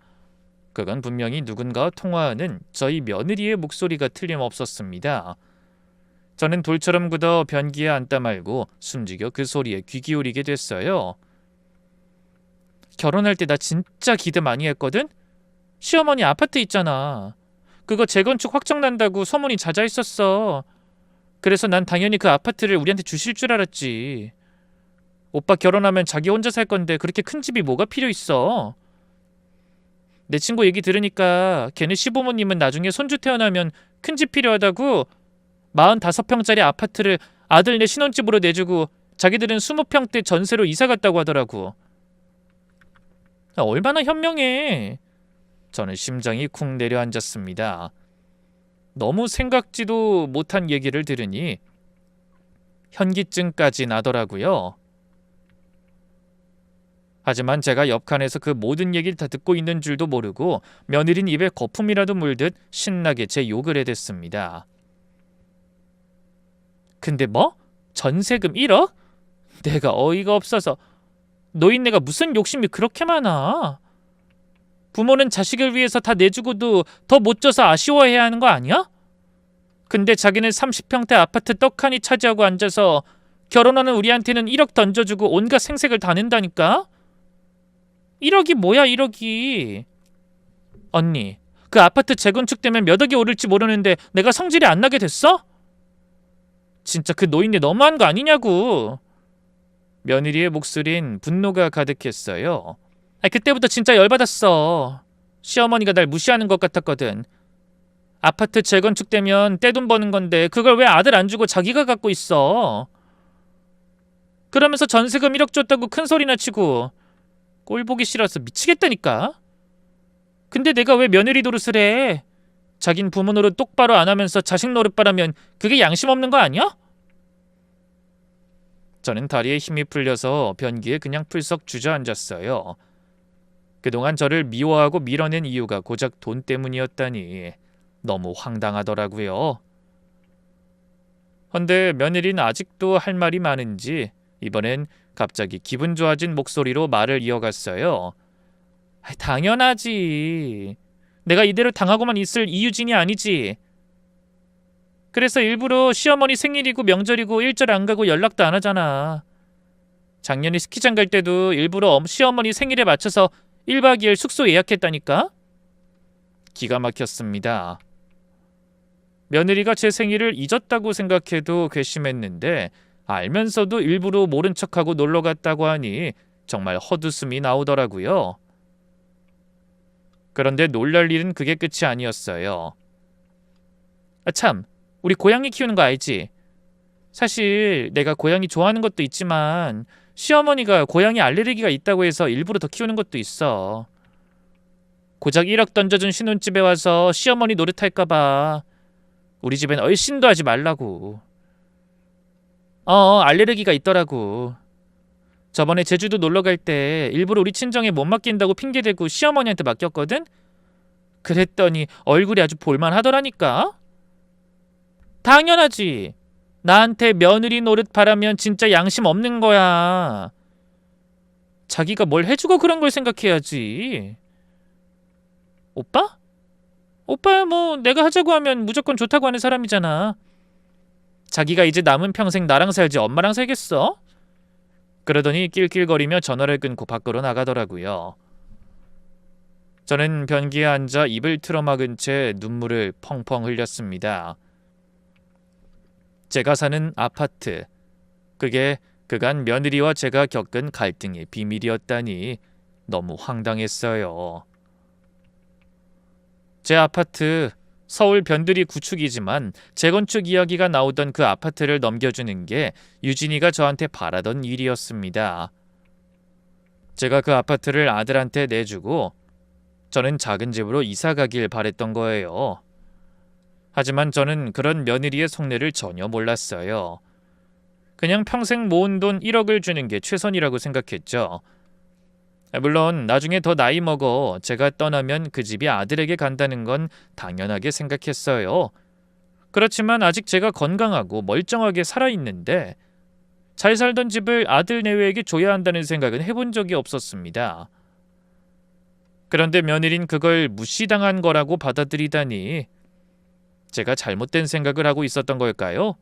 그건 분명히 누군가와 통화하는 저희 며느리의 목소리가 틀림없었습니다. 저는 돌처럼 굳어 변기에 앉다 말고 숨지겨 그 소리에 귀 기울이게 됐어요. 결혼할 때 나 진짜 기대 많이 했거든? 시어머니 아파트 있잖아. 그거 재건축 확정난다고 소문이 자자했었어. 그래서 난 당연히 그 아파트를 우리한테 주실 줄 알았지. 오빠 결혼하면 자기 혼자 살 건데 그렇게 큰 집이 뭐가 필요 있어? 내 친구 얘기 들으니까 걔네 시부모님은 나중에 손주 태어나면 큰 집 필요하다고 45평짜리 아파트를 아들네 신혼집으로 내주고 자기들은 20평대 전세로 이사 갔다고 하더라고. 얼마나 현명해. 저는 심장이 쿵 내려앉았습니다. 너무 생각지도 못한 얘기를 들으니 현기증까지 나더라고요. 하지만 제가 옆칸에서 그 모든 얘기를 다 듣고 있는 줄도 모르고 며느린 입에 거품이라도 물듯 신나게 제 욕을 해댔습니다. 근데 뭐? 전세금 1억? 내가 어이가 없어서. 노인네가 무슨 욕심이 그렇게 많아? 부모는 자식을 위해서 다 내주고도 더 못 줘서 아쉬워해야 하는 거 아니야? 근데 자기는 30평대 아파트 떡하니 차지하고 앉아서 결혼하는 우리한테는 1억 던져주고 온갖 생색을 다 낸다니까? 1억이 뭐야 1억이. 언니, 그 아파트 재건축 때문에 몇 억이 오를지 모르는데 내가 성질이 안 나게 됐어? 진짜 그 노인네 너무한 거 아니냐고. 며느리의 목소린 분노가 가득했어요. 그때부터 진짜 열받았어. 시어머니가 날 무시하는 것 같았거든. 아파트 재건축되면 떼돈 버는 건데 그걸 왜 아들 안 주고 자기가 갖고 있어. 그러면서 전세금 1억 줬다고 큰 소리나 치고 꼴 보기 싫어서 미치겠다니까. 근데 내가 왜 며느리 노릇을 해? 자긴 부모 노릇 똑바로 안 하면서 자식 노릇바라면 그게 양심 없는 거 아니야? 저는 다리에 힘이 풀려서 변기에 그냥 풀썩 주저앉았어요. 그동안 저를 미워하고 밀어낸 이유가 고작 돈 때문이었다니 너무 황당하더라고요. 헌데 며느리는 아직도 할 말이 많은지 이번엔 갑자기 기분 좋아진 목소리로 말을 이어갔어요. 당연하지. 내가 이대로 당하고만 있을 이유진이 아니지. 그래서 일부러 시어머니 생일이고 명절이고 일절 안 가고 연락도 안 하잖아. 작년에 스키장 갈 때도 일부러 시어머니 생일에 맞춰서 1박 2일 숙소 예약했다니까? 기가 막혔습니다. 며느리가 제 생일을 잊었다고 생각해도 괘씸했는데 알면서도 일부러 모른 척하고 놀러 갔다고 하니 정말 헛웃음이 나오더라고요. 그런데 놀랄 일은 그게 끝이 아니었어요. 참, 우리 고양이 키우는 거 알지? 사실 내가 고양이 좋아하는 것도 있지만 시어머니가 고양이 알레르기가 있다고 해서 일부러 더 키우는 것도 있어. 고작 1억 던져준 신혼집에 와서 시어머니 노릇할까봐 우리 집엔 얼씬도 하지 말라고. 알레르기가 있더라고. 저번에 제주도 놀러 갈 때 일부러 우리 친정에 못 맡긴다고 핑계대고 시어머니한테 맡겼거든? 그랬더니 얼굴이 아주 볼만하더라니까? 당연하지. 나한테 며느리 노릇 바라면 진짜 양심 없는 거야. 자기가 뭘 해주고 그런 걸 생각해야지. 오빠? 오빠야 뭐 내가 하자고 하면 무조건 좋다고 하는 사람이잖아. 자기가 이제 남은 평생 나랑 살지 엄마랑 살겠어? 그러더니 낄낄거리며 전화를 끊고 밖으로 나가더라고요. 저는 변기에 앉아 입을 틀어막은 채 눈물을 펑펑 흘렸습니다. 제가 사는 아파트, 그게 그간 며느리와 제가 겪은 갈등의 비밀이었다니 너무 황당했어요. 제 아파트, 서울 변두리 구축이지만 재건축 이야기가 나오던 그 아파트를 넘겨주는 게 유진이가 저한테 바라던 일이었습니다. 제가 그 아파트를 아들한테 내주고 저는 작은 집으로 이사 가길 바랬던 거예요. 하지만 저는 그런 며느리의 속내를 전혀 몰랐어요. 그냥 평생 모은 돈 1억을 주는 게 최선이라고 생각했죠. 물론 나중에 더 나이 먹어 제가 떠나면 그 집이 아들에게 간다는 건 당연하게 생각했어요. 그렇지만 아직 제가 건강하고 멀쩡하게 살아있는데 잘 살던 집을 아들 내외에게 줘야 한다는 생각은 해본 적이 없었습니다. 그런데 며느린 그걸 무시당한 거라고 받아들이다니 제가 잘못된 생각을 하고 있었던 걸까요?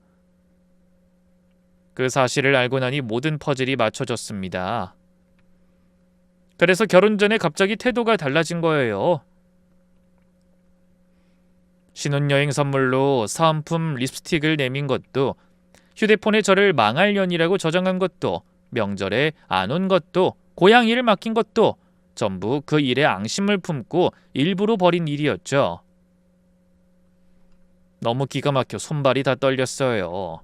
그 사실을 알고 나니 모든 퍼즐이 맞춰졌습니다. 그래서 결혼 전에 갑자기 태도가 달라진 거예요. 신혼여행 선물로 사은품 립스틱을 내민 것도, 휴대폰에 저를 망할 년이라고 저장한 것도, 명절에 안 온 것도, 고양이를 맡긴 것도 전부 그 일에 앙심을 품고 일부러 벌인 일이었죠. 너무 기가 막혀 손발이 다 떨렸어요.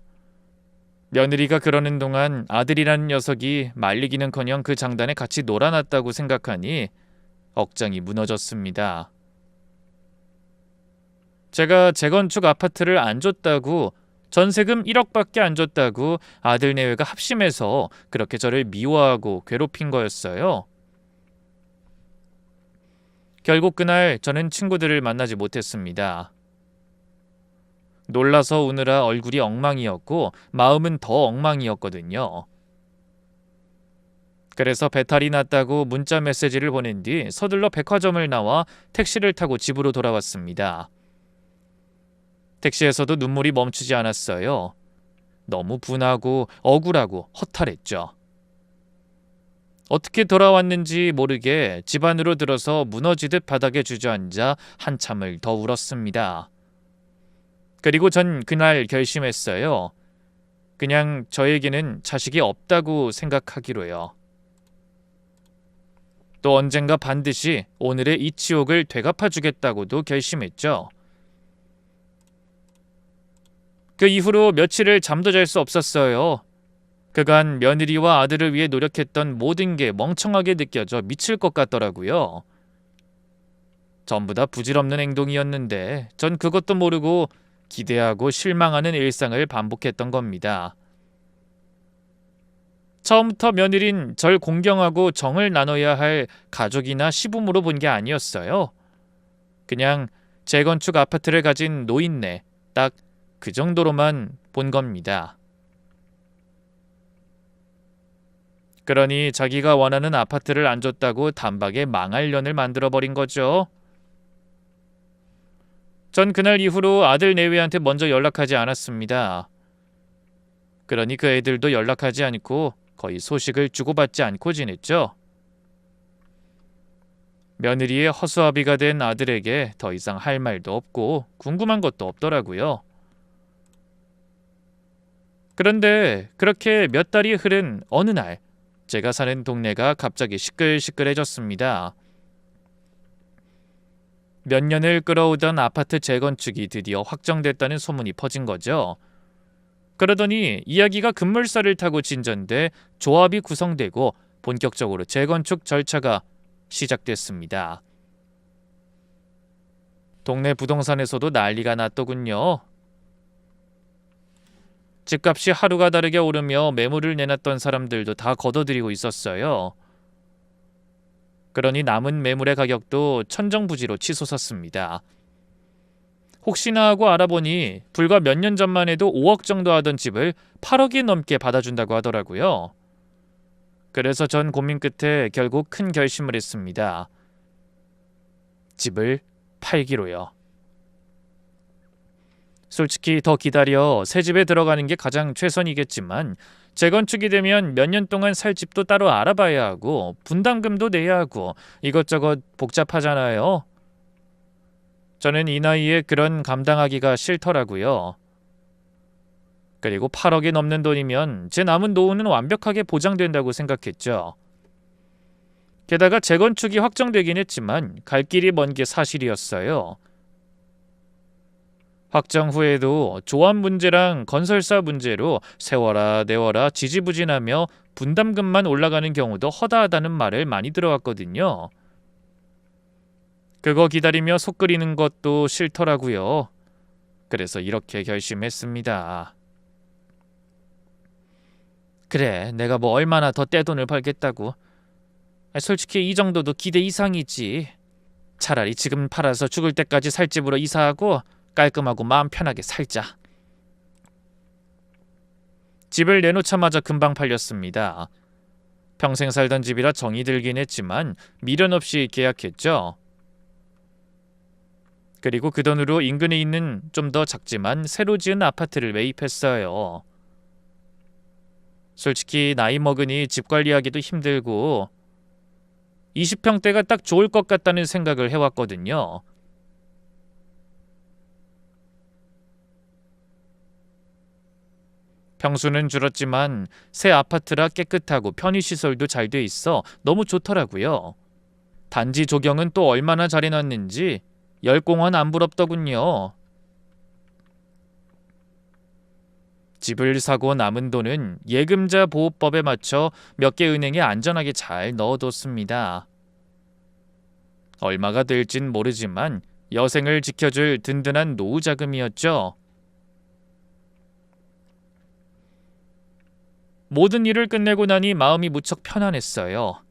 며느리가 그러는 동안 아들이라는 녀석이 말리기는커녕 그 장단에 같이 놀아놨다고 생각하니 억장이 무너졌습니다. 제가 재건축 아파트를 안 줬다고, 전세금 1억밖에 안 줬다고 아들 내외가 합심해서 그렇게 저를 미워하고 괴롭힌 거였어요. 결국 그날 저는 친구들을 만나지 못했습니다. 놀라서 우느라 얼굴이 엉망이었고 마음은 더 엉망이었거든요. 그래서 배탈이 났다고 문자 메시지를 보낸 뒤 서둘러 백화점을 나와 택시를 타고 집으로 돌아왔습니다. 택시에서도 눈물이 멈추지 않았어요. 너무 분하고 억울하고 허탈했죠. 어떻게 돌아왔는지 모르게 집 안으로 들어서 무너지듯 바닥에 주저앉아 한참을 더 울었습니다. 그리고 전 그날 결심했어요. 그냥 저에게는 자식이 없다고 생각하기로요. 또 언젠가 반드시 오늘의 이 치욕을 되갚아주겠다고도 결심했죠. 그 이후로 며칠을 잠도 잘 수 없었어요. 그간 며느리와 아들을 위해 노력했던 모든 게 멍청하게 느껴져 미칠 것 같더라고요. 전부 다 부질없는 행동이었는데 전 그것도 모르고 기대하고 실망하는 일상을 반복했던 겁니다. 처음부터 며느린 절 공경하고 정을 나눠야 할 가족이나 시부모로 본 게 아니었어요. 그냥 재건축 아파트를 가진 노인네, 딱 그 정도로만 본 겁니다. 그러니 자기가 원하는 아파트를 안 줬다고 단박에 망할 년을 만들어버린 거죠. 전 그날 이후로 아들 내외한테 먼저 연락하지 않았습니다. 그러니 그 애들도 연락하지 않고 거의 소식을 주고받지 않고 지냈죠. 며느리의 허수아비가 된 아들에게 더 이상 할 말도 없고 궁금한 것도 없더라고요. 그런데 그렇게 몇 달이 흐른 어느 날 제가 사는 동네가 갑자기 시끌시끌해졌습니다. 몇 년을 끌어오던 아파트 재건축이 드디어 확정됐다는 소문이 퍼진 거죠. 그러더니 이야기가 급물살을 타고 진전돼 조합이 구성되고 본격적으로 재건축 절차가 시작됐습니다. 동네 부동산에서도 난리가 났더군요. 집값이 하루가 다르게 오르며 매물을 내놨던 사람들도 다 걷어들이고 있었어요. 그러니 남은 매물의 가격도 천정부지로 치솟았습니다. 혹시나 하고 알아보니 불과 몇 년 전만 해도 5억 정도 하던 집을 8억이 넘게 받아준다고 하더라고요. 그래서 전 고민 끝에 결국 큰 결심을 했습니다. 집을 팔기로요. 솔직히 더 기다려 새 집에 들어가는 게 가장 최선이겠지만 재건축이 되면 몇 년 동안 살 집도 따로 알아봐야 하고 분담금도 내야 하고 이것저것 복잡하잖아요. 저는 이 나이에 그런 감당하기가 싫더라고요. 그리고 8억이 넘는 돈이면 제 남은 노후는 완벽하게 보장된다고 생각했죠. 게다가 재건축이 확정되긴 했지만 갈 길이 먼 게 사실이었어요. 확정 후에도 조합 문제랑 건설사 문제로 세워라 내워라 지지부진하며 분담금만 올라가는 경우도 허다하다는 말을 많이 들어왔거든요. 그거 기다리며 속 끓이는 것도 싫더라고요. 그래서 이렇게 결심했습니다. 그래, 내가 뭐 얼마나 더 떼돈을 벌겠다고. 솔직히 이 정도도 기대 이상이지. 차라리 지금 팔아서 죽을 때까지 살 집으로 이사하고 깔끔하고 마음 편하게 살자. 집을 내놓자마자 금방 팔렸습니다. 평생 살던 집이라 정이 들긴 했지만 미련 없이 계약했죠. 그리고 그 돈으로 인근에 있는 좀 더 작지만 새로 지은 아파트를 매입했어요. 솔직히 나이 먹으니 집 관리하기도 힘들고 20평대가 딱 좋을 것 같다는 생각을 해왔거든요. 평수는 줄었지만 새 아파트라 깨끗하고 편의시설도 잘 돼 있어 너무 좋더라고요. 단지 조경은 또 얼마나 잘 해놨는지 열공원 안 부럽더군요. 집을 사고 남은 돈은 예금자 보호법에 맞춰 몇 개 은행에 안전하게 잘 넣어뒀습니다. 얼마가 될진 모르지만 여생을 지켜줄 든든한 노후 자금이었죠. 모든 일을 끝내고 나니 마음이 무척 편안했어요.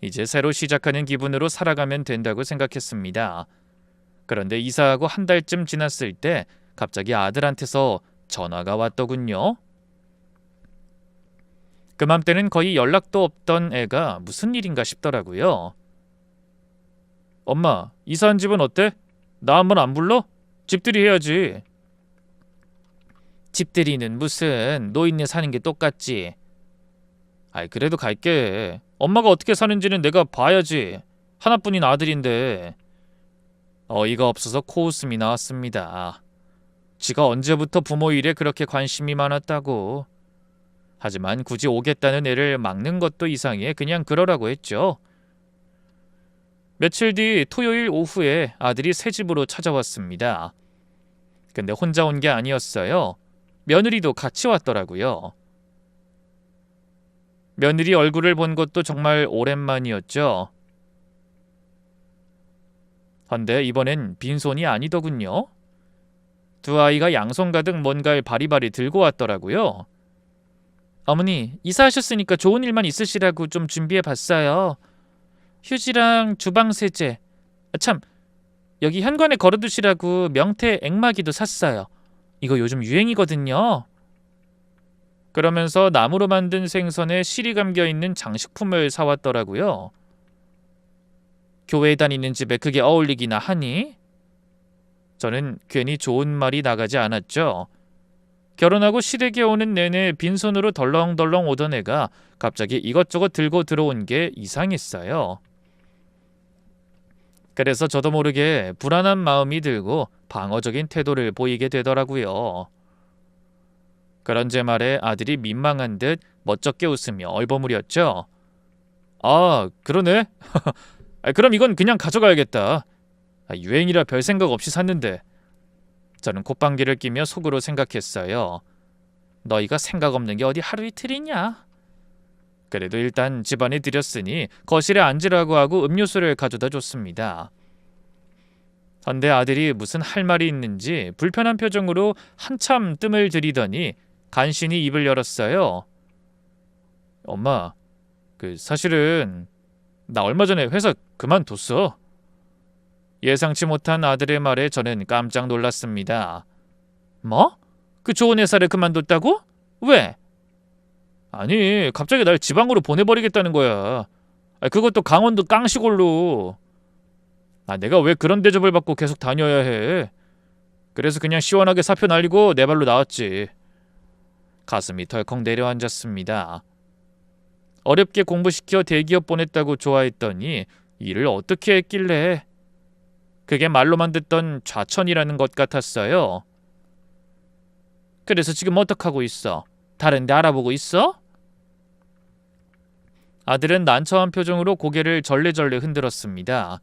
이제 새로 시작하는 기분으로 살아가면 된다고 생각했습니다. 그런데 이사하고 한 달쯤 지났을 때 갑자기 아들한테서 전화가 왔더군요. 그맘때는 거의 연락도 없던 애가 무슨 일인가 싶더라고요. 엄마, 이사한 집은 어때? 나 한번 안 불러? 집들이 해야지. 집들이는 무슨, 노인네 사는 게 똑같지. 아이, 그래도 갈게. 엄마가 어떻게 사는지는 내가 봐야지. 하나뿐인 아들인데. 어이가 없어서 코웃음이 나왔습니다. 지가 언제부터 부모 일에 그렇게 관심이 많았다고. 하지만 굳이 오겠다는 애를 막는 것도 이상해 그냥 그러라고 했죠. 며칠 뒤 토요일 오후에 아들이 새 집으로 찾아왔습니다. 근데 혼자 온 게 아니었어요. 며느리도 같이 왔더라고요. 며느리 얼굴을 본 것도 정말 오랜만이었죠. 헌데 이번엔 빈손이 아니더군요. 두 아이가 양손 가득 뭔가를 바리바리 들고 왔더라고요. 어머니, 이사하셨으니까 좋은 일만 있으시라고 좀 준비해봤어요. 휴지랑 주방 세제. 참, 여기 현관에 걸어두시라고 명태 액마기도 샀어요. 이거 요즘 유행이거든요. 그러면서 나무로 만든 생선에 실이 감겨있는 장식품을 사왔더라고요. 교회 다니는 집에 그게 어울리기나 하니? 저는 괜히 좋은 말이 나가지 않았죠. 결혼하고 시댁에 오는 내내 빈손으로 덜렁덜렁 오던 애가 갑자기 이것저것 들고 들어온 게 이상했어요. 그래서 저도 모르게 불안한 마음이 들고 방어적인 태도를 보이게 되더라고요. 그런 제 말에 아들이 민망한 듯 멋쩍게 웃으며 얼버무렸죠. 아, 그러네. 그럼 이건 그냥 가져가야겠다. 유행이라 별 생각 없이 샀는데. 저는 콧방귀를 끼며 속으로 생각했어요. 너희가 생각 없는 게 어디 하루 이틀이냐? 그래도 일단 집안에 들였으니 거실에 앉으라고 하고 음료수를 가져다 줬습니다. 헌데 아들이 무슨 할 말이 있는지 불편한 표정으로 한참 뜸을 들이더니 간신히 입을 열었어요. 엄마, 사실은 나 얼마 전에 회사 그만뒀어. 예상치 못한 아들의 말에 저는 깜짝 놀랐습니다. 뭐? 그 좋은 회사를 그만뒀다고? 왜? 아니, 갑자기 날 지방으로 보내버리겠다는 거야. 그것도 강원도 깡시골로. 내가 왜 그런 대접을 받고 계속 다녀야 해. 그래서 그냥 시원하게 사표 날리고 내 발로 나왔지. 가슴이 덜컥 내려앉았습니다. 어렵게 공부시켜 대기업 보냈다고 좋아했더니 일을 어떻게 했길래. 그게 말로만 듣던 좌천이라는 것 같았어요. 그래서 지금 어떡하고 있어? 다른 데 알아보고 있어? 아들은 난처한 표정으로 고개를 절레절레 흔들었습니다.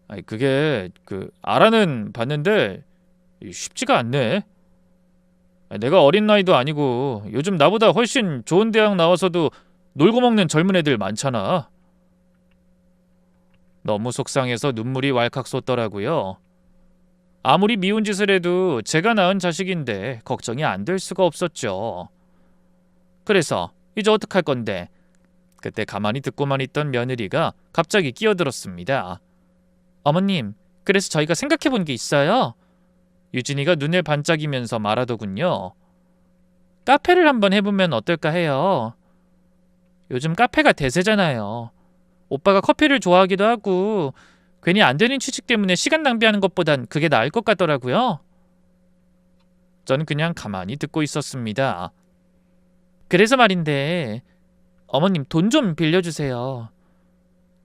아니, 그게 알아는 봤는데 쉽지가 않네. 내가 어린 나이도 아니고 요즘 나보다 훨씬 좋은 대학 나와서도 놀고 먹는 젊은 애들 많잖아. 너무 속상해서 눈물이 왈칵 쏟더라고요. 아무리 미운 짓을 해도 제가 낳은 자식인데 걱정이 안 될 수가 없었죠. 그래서 이제 어떡할 건데? 그때 가만히 듣고만 있던 며느리가 갑자기 끼어들었습니다. 어머님, 그래서 저희가 생각해본 게 있어요. 유진이가 눈을 반짝이면서 말하더군요. 카페를 한번 해보면 어떨까 해요. 요즘 카페가 대세잖아요. 오빠가 커피를 좋아하기도 하고 괜히 안 되는 취직 때문에 시간 낭비하는 것보단 그게 나을 것 같더라고요. 저는 그냥 가만히 듣고 있었습니다. 그래서 말인데 어머님 돈 좀 빌려주세요.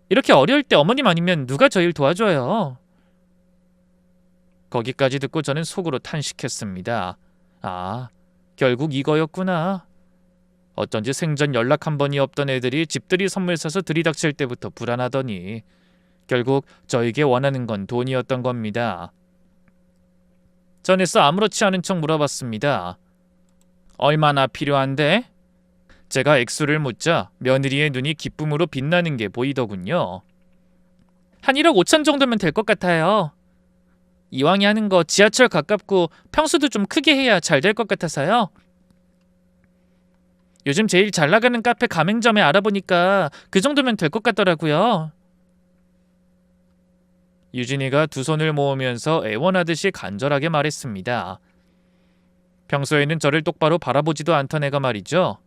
이렇게 어려울 때 어머님 아니면 누가 저 일 도와줘요. 거기까지 듣고 저는 속으로 탄식했습니다. 아, 결국 이거였구나. 어쩐지 생전 연락 한 번이 없던 애들이 집들이 선물 사서 들이닥칠 때부터 불안하더니 결국 저에게 원하는 건 돈이었던 겁니다. 전에서 아무렇지 않은 척 물어봤습니다. 얼마나 필요한데? 제가 액수를 묻자 며느리의 눈이 기쁨으로 빛나는 게 보이더군요. 한 1억 5천 정도면 될 것 같아요. 이왕이 하는 거 지하철 가깝고 평수도 좀 크게 해야 잘 될 것 같아서요. 요즘 제일 잘 나가는 카페 가맹점에 알아보니까 그 정도면 될 것 같더라고요. 유진이가 두 손을 모으면서 애원하듯이 간절하게 말했습니다. 평소에는 저를 똑바로 바라보지도 않던 애가 말이죠.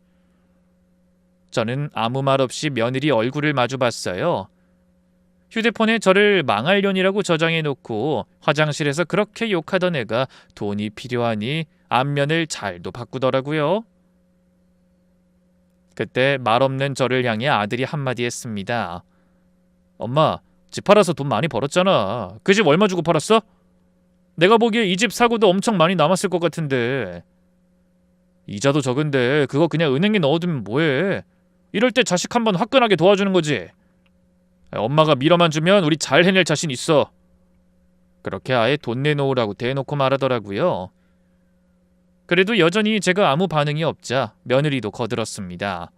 저는 아무 말 없이 며느리 얼굴을 마주봤어요. 휴대폰에 저를 망할년이라고 저장해놓고 화장실에서 그렇게 욕하던 애가 돈이 필요하니 안면을 잘도 바꾸더라고요. 그때 말 없는 저를 향해 아들이 한마디 했습니다. 엄마, 집 팔아서 돈 많이 벌었잖아. 그 집 얼마 주고 팔았어? 내가 보기에 이 집 사고도 엄청 많이 남았을 것 같은데. 이자도 적은데 그거 그냥 은행에 넣어두면 뭐해? 이럴 때 자식 한번 화끈하게 도와주는 거지. 엄마가 밀어만 주면 우리 잘 해낼 자신 있어. 그렇게 아예 돈 내놓으라고 대놓고 말하더라고요. 그래도 여전히 제가 아무 반응이 없자 며느리도 거들었습니다.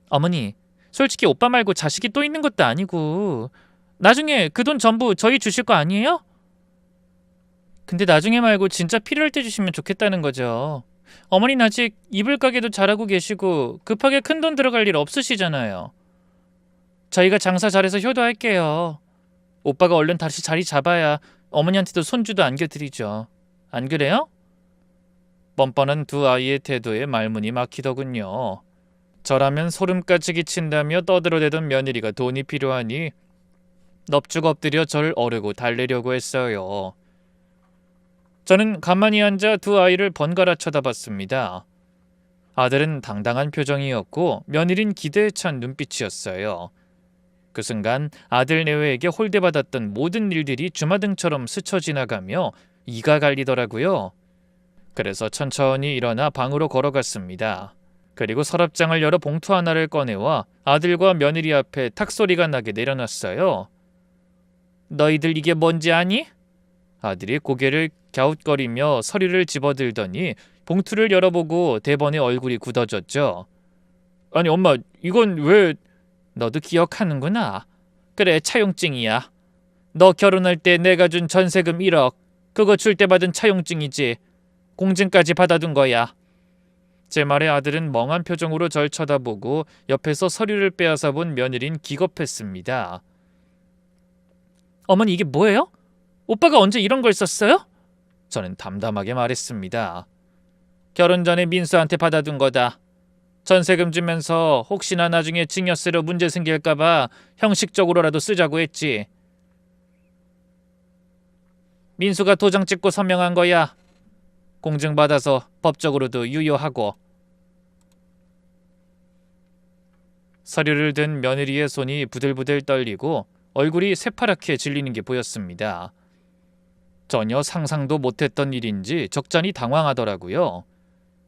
어머니, 솔직히 오빠 말고 자식이 또 있는 것도 아니고 나중에 그 돈 전부 저희 주실 거 아니에요? 근데 나중에 말고 진짜 필요할 때 주시면 좋겠다는 거죠. 어머니는 아직 이불 가게도 잘하고 계시고 급하게 큰 돈 들어갈 일 없으시잖아요. 저희가 장사 잘해서 효도할게요. 오빠가 얼른 다시 자리 잡아야 어머니한테도 손주도 안겨드리죠. 안 그래요? 뻔뻔한 두 아이의 태도에 말문이 막히더군요. 저라면 소름까지 끼친다며 떠들어대던 며느리가 돈이 필요하니 넙죽 엎드려 저를 어르고 달래려고 했어요. 저는 가만히 앉아 두 아이를 번갈아 쳐다봤습니다. 아들은 당당한 표정이었고 며느린 기대에 찬 눈빛이었어요. 그 순간 아들 내외에게 홀대받았던 모든 일들이 주마등처럼 스쳐 지나가며 이가 갈리더라고요. 그래서 천천히 일어나 방으로 걸어갔습니다. 그리고 서랍장을 열어 봉투 하나를 꺼내와 아들과 며느리 앞에 탁소리가 나게 내려놨어요. 너희들 이게 뭔지 아니? 아들이 고개를 갸웃거리며 서류를 집어들더니 봉투를 열어보고 대번에 얼굴이 굳어졌죠. 아니 엄마, 이건 왜... 너도 기억하는구나. 그래, 차용증이야. 너 결혼할 때 내가 준 전세금 1억 그거 줄 때 받은 차용증이지. 공증까지 받아둔 거야. 제 말에 아들은 멍한 표정으로 절 쳐다보고 옆에서 서류를 빼앗아 본 며느린 기겁했습니다. 어머니, 이게 뭐예요? 오빠가 언제 이런 걸 썼어요? 저는 담담하게 말했습니다. 결혼 전에 민수한테 받아둔 거다. 전세금 주면서 혹시나 나중에 증여세로 문제 생길까봐 형식적으로라도 쓰자고 했지. 민수가 도장 찍고 서명한 거야. 공증받아서 법적으로도 유효하고. 서류를 든 며느리의 손이 부들부들 떨리고 얼굴이 새파랗게 질리는 게 보였습니다. 전혀 상상도 못했던 일인지 적잖이 당황하더라고요.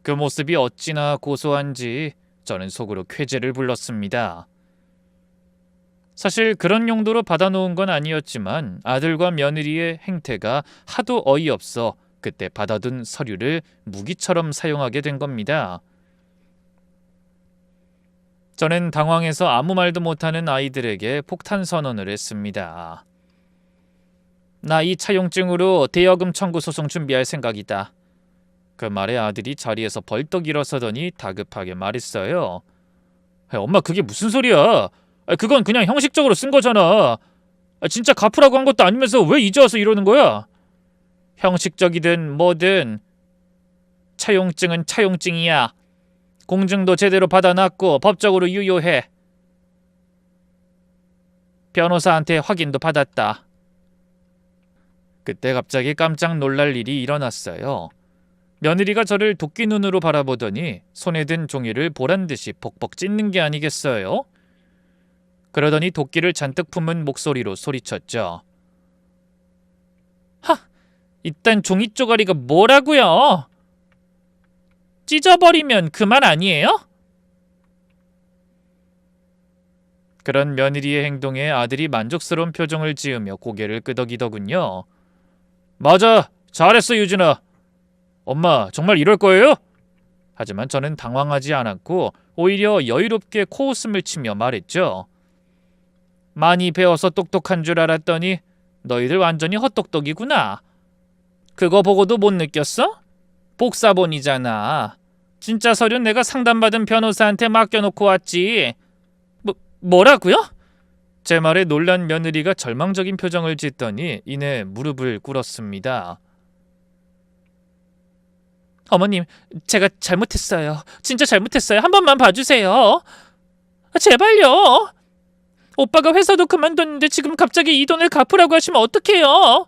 그 모습이 어찌나 고소한지 저는 속으로 쾌재를 불렀습니다. 사실 그런 용도로 받아놓은 건 아니었지만 아들과 며느리의 행태가 하도 어이없어 그때 받아둔 서류를 무기처럼 사용하게 된 겁니다. 저는 당황해서 아무 말도 못하는 아이들에게 폭탄 선언을 했습니다. 나 이 차용증으로 대여금 청구 소송 준비할 생각이다. 그 말에 아들이 자리에서 벌떡 일어서더니 다급하게 말했어요. 엄마, 그게 무슨 소리야? 그건 그냥 형식적으로 쓴 거잖아. 진짜 갚으라고 한 것도 아니면서 왜 이제 와서 이러는 거야? 형식적이든 뭐든 차용증은 차용증이야. 공증도 제대로 받아놨고 법적으로 유효해. 변호사한테 확인도 받았다. 그때 갑자기 깜짝 놀랄 일이 일어났어요. 며느리가 저를 도끼 눈으로 바라보더니 손에 든 종이를 보란듯이 벅벅 찢는 게 아니겠어요? 그러더니 도끼를 잔뜩 품은 목소리로 소리쳤죠. 하! 이딴 종이 쪼가리가 뭐라고요? 찢어버리면 그만 아니에요? 그런 며느리의 행동에 아들이 만족스러운 표정을 지으며 고개를 끄덕이더군요. 맞아, 잘했어 유진아. 엄마 정말 이럴 거예요? 하지만 저는 당황하지 않았고 오히려 여유롭게 코웃음을 치며 말했죠. 많이 배워서 똑똑한 줄 알았더니 너희들 완전히 헛똑똑이구나. 그거 보고도 못 느꼈어? 복사본이잖아. 진짜 서류는 내가 상담받은 변호사한테 맡겨놓고 왔지. 뭐라고요? 제 말에 놀란 며느리가 절망적인 표정을 짓더니 이내 무릎을 꿇었습니다. 어머님, 제가 잘못했어요. 진짜 잘못했어요. 한 번만 봐주세요. 제발요. 오빠가 회사도 그만뒀는데 지금 갑자기 이 돈을 갚으라고 하시면 어떡해요?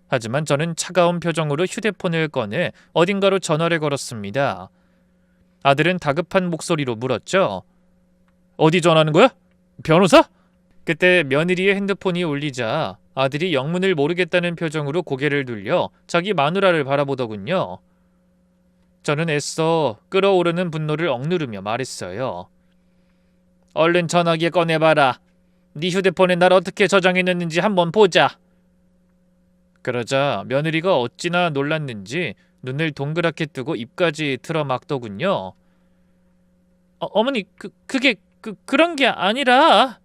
하지만 저는 차가운 표정으로 휴대폰을 꺼내 어딘가로 전화를 걸었습니다. 아들은 다급한 목소리로 물었죠. 어디 전화하는 거야? 변호사? 그때 며느리의 핸드폰이 울리자 아들이 영문을 모르겠다는 표정으로 고개를 돌려 자기 마누라를 바라보더군요. 저는 애써 끓어오르는 분노를 억누르며 말했어요. 얼른 전화기 꺼내봐라. 네 휴대폰에 날 어떻게 저장해놨는지 한번 보자. 그러자 며느리가 어찌나 놀랐는지 눈을 동그랗게 뜨고 입까지 틀어막더군요. 어머니, 그런 게 아니라...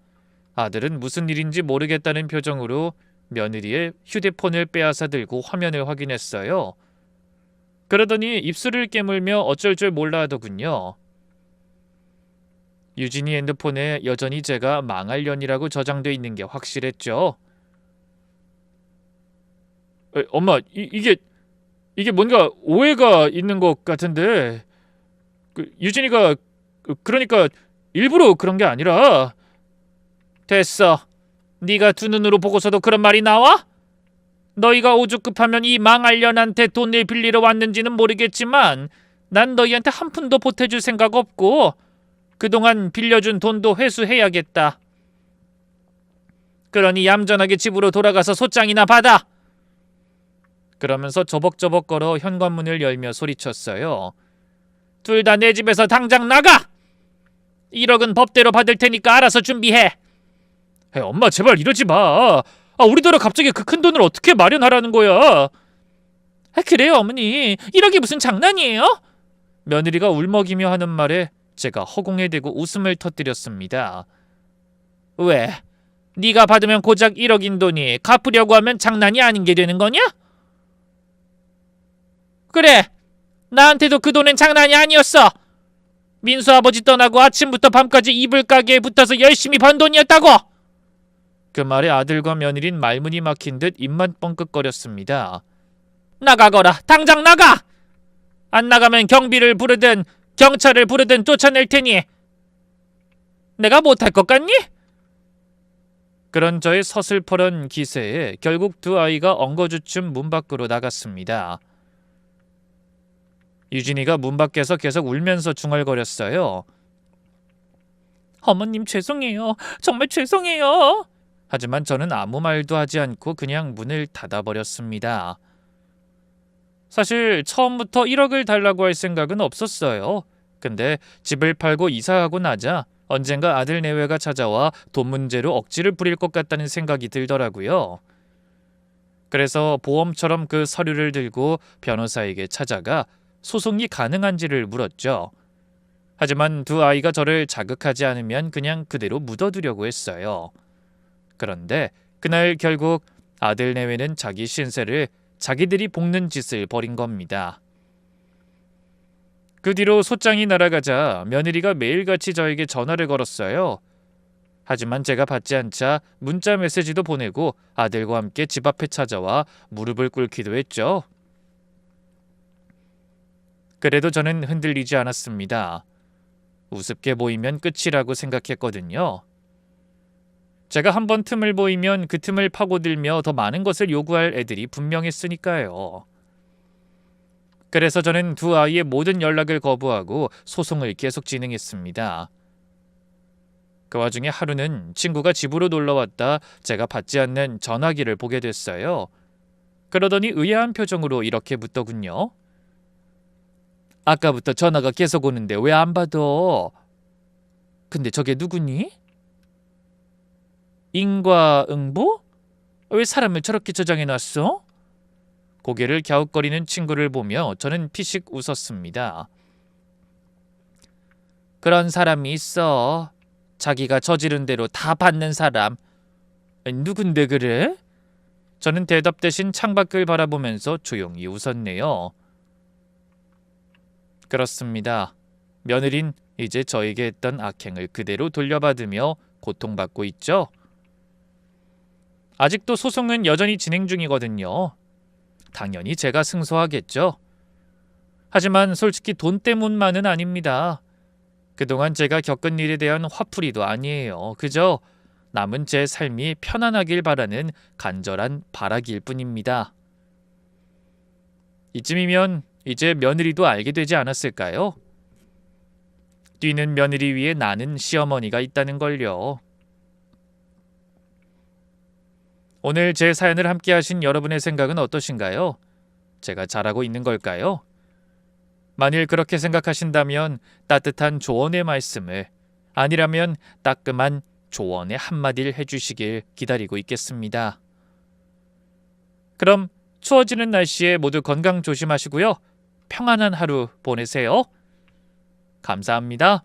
아들은 무슨 일인지 모르겠다는 표정으로 며느리의 휴대폰을 빼앗아 들고 화면을 확인했어요. 그러더니 입술을 깨물며 어쩔 줄 몰라 하더군요. 유진이 핸드폰에 여전히 제가 망할년이라고 저장돼 있는 게 확실했죠. 엄마, 이게 뭔가 오해가 있는 것 같은데 유진이가 그러니까 일부러 그런 게 아니라... 됐어. 네가 두 눈으로 보고서도 그런 말이 나와? 너희가 오죽급하면 이 망할년한테 돈을 빌리러 왔는지는 모르겠지만 난 너희한테 한 푼도 보태줄 생각 없고 그동안 빌려준 돈도 회수해야겠다. 그러니 얌전하게 집으로 돌아가서 소장이나 받아. 그러면서 저벅저벅 걸어 현관문을 열며 소리쳤어요. 둘 다 내 집에서 당장 나가! 1억은 법대로 받을 테니까 알아서 준비해. 엄마, 제발 이러지 마. 우리더러 갑자기 그 큰 돈을 어떻게 마련하라는 거야? 그래요 어머니, 1억이 무슨 장난이에요? 며느리가 울먹이며 하는 말에 제가 허공에 대고 웃음을 터뜨렸습니다. 왜? 네가 받으면 고작 1억인 돈이 갚으려고 하면 장난이 아닌 게 되는 거냐? 그래, 나한테도 그 돈은 장난이 아니었어. 민수 아버지 떠나고 아침부터 밤까지 이불 가게에 붙어서 열심히 번 돈이었다고. 그 말에 아들과 며느린 말문이 막힌 듯 입만 뻥끗거렸습니다. 나가거라. 당장 나가. 안 나가면 경비를 부르든 경찰을 부르든 쫓아낼 테니. 내가 못할 것 같니? 그런 저의 서슬퍼런 기세에 결국 두 아이가 엉거주춤 문 밖으로 나갔습니다. 유진이가 문 밖에서 계속 울면서 중얼거렸어요. 어머님 죄송해요. 정말 죄송해요. 하지만 저는 아무 말도 하지 않고 그냥 문을 닫아버렸습니다. 사실 처음부터 1억을 달라고 할 생각은 없었어요. 근데 집을 팔고 이사하고 나자 언젠가 아들 내외가 찾아와 돈 문제로 억지를 부릴 것 같다는 생각이 들더라고요. 그래서 보험처럼 그 서류를 들고 변호사에게 찾아가 소송이 가능한지를 물었죠. 하지만 두 아이가 저를 자극하지 않으면 그냥 그대로 묻어두려고 했어요. 그런데 그날 결국 아들 내외는 자기 신세를 자기들이 볶는 짓을 벌인 겁니다. 그 뒤로 소장이 날아가자 며느리가 매일같이 저에게 전화를 걸었어요. 하지만 제가 받지 않자 문자 메시지도 보내고 아들과 함께 집 앞에 찾아와 무릎을 꿇기도 했죠. 그래도 저는 흔들리지 않았습니다. 우습게 보이면 끝이라고 생각했거든요. 제가 한번 틈을 보이면 그 틈을 파고들며 더 많은 것을 요구할 애들이 분명했으니까요. 그래서 저는 두 아이의 모든 연락을 거부하고 소송을 계속 진행했습니다. 그 와중에 하루는 친구가 집으로 놀러왔다 제가 받지 않는 전화기를 보게 됐어요. 그러더니 의아한 표정으로 이렇게 묻더군요. 아까부터 전화가 계속 오는데 왜 안 받아? 근데 저게 누구니? 인과응보? 왜 사람을 저렇게 저장해놨어? 고개를 갸웃거리는 친구를 보며 저는 피식 웃었습니다. 그런 사람이 있어. 자기가 저지른 대로 다 받는 사람. 누군데 그래? 저는 대답 대신 창밖을 바라보면서 조용히 웃었네요. 그렇습니다. 며느린 이제 저에게 했던 악행을 그대로 돌려받으며 고통받고 있죠. 아직도 소송은 여전히 진행 중이거든요. 당연히 제가 승소하겠죠. 하지만 솔직히 돈 때문만은 아닙니다. 그동안 제가 겪은 일에 대한 화풀이도 아니에요. 그저 남은 제 삶이 편안하길 바라는 간절한 바라기일 뿐입니다. 이쯤이면 이제 며느리도 알게 되지 않았을까요? 뛰는 며느리 위에 나는 시어머니가 있다는 걸요. 오늘 제 사연을 함께 하신 여러분의 생각은 어떠신가요? 제가 잘하고 있는 걸까요? 만일 그렇게 생각하신다면 따뜻한 조언의 말씀을, 아니라면 따끔한 조언의 한마디를 해주시길 기다리고 있겠습니다. 그럼 추워지는 날씨에 모두 건강 조심하시고요. 평안한 하루 보내세요. 감사합니다.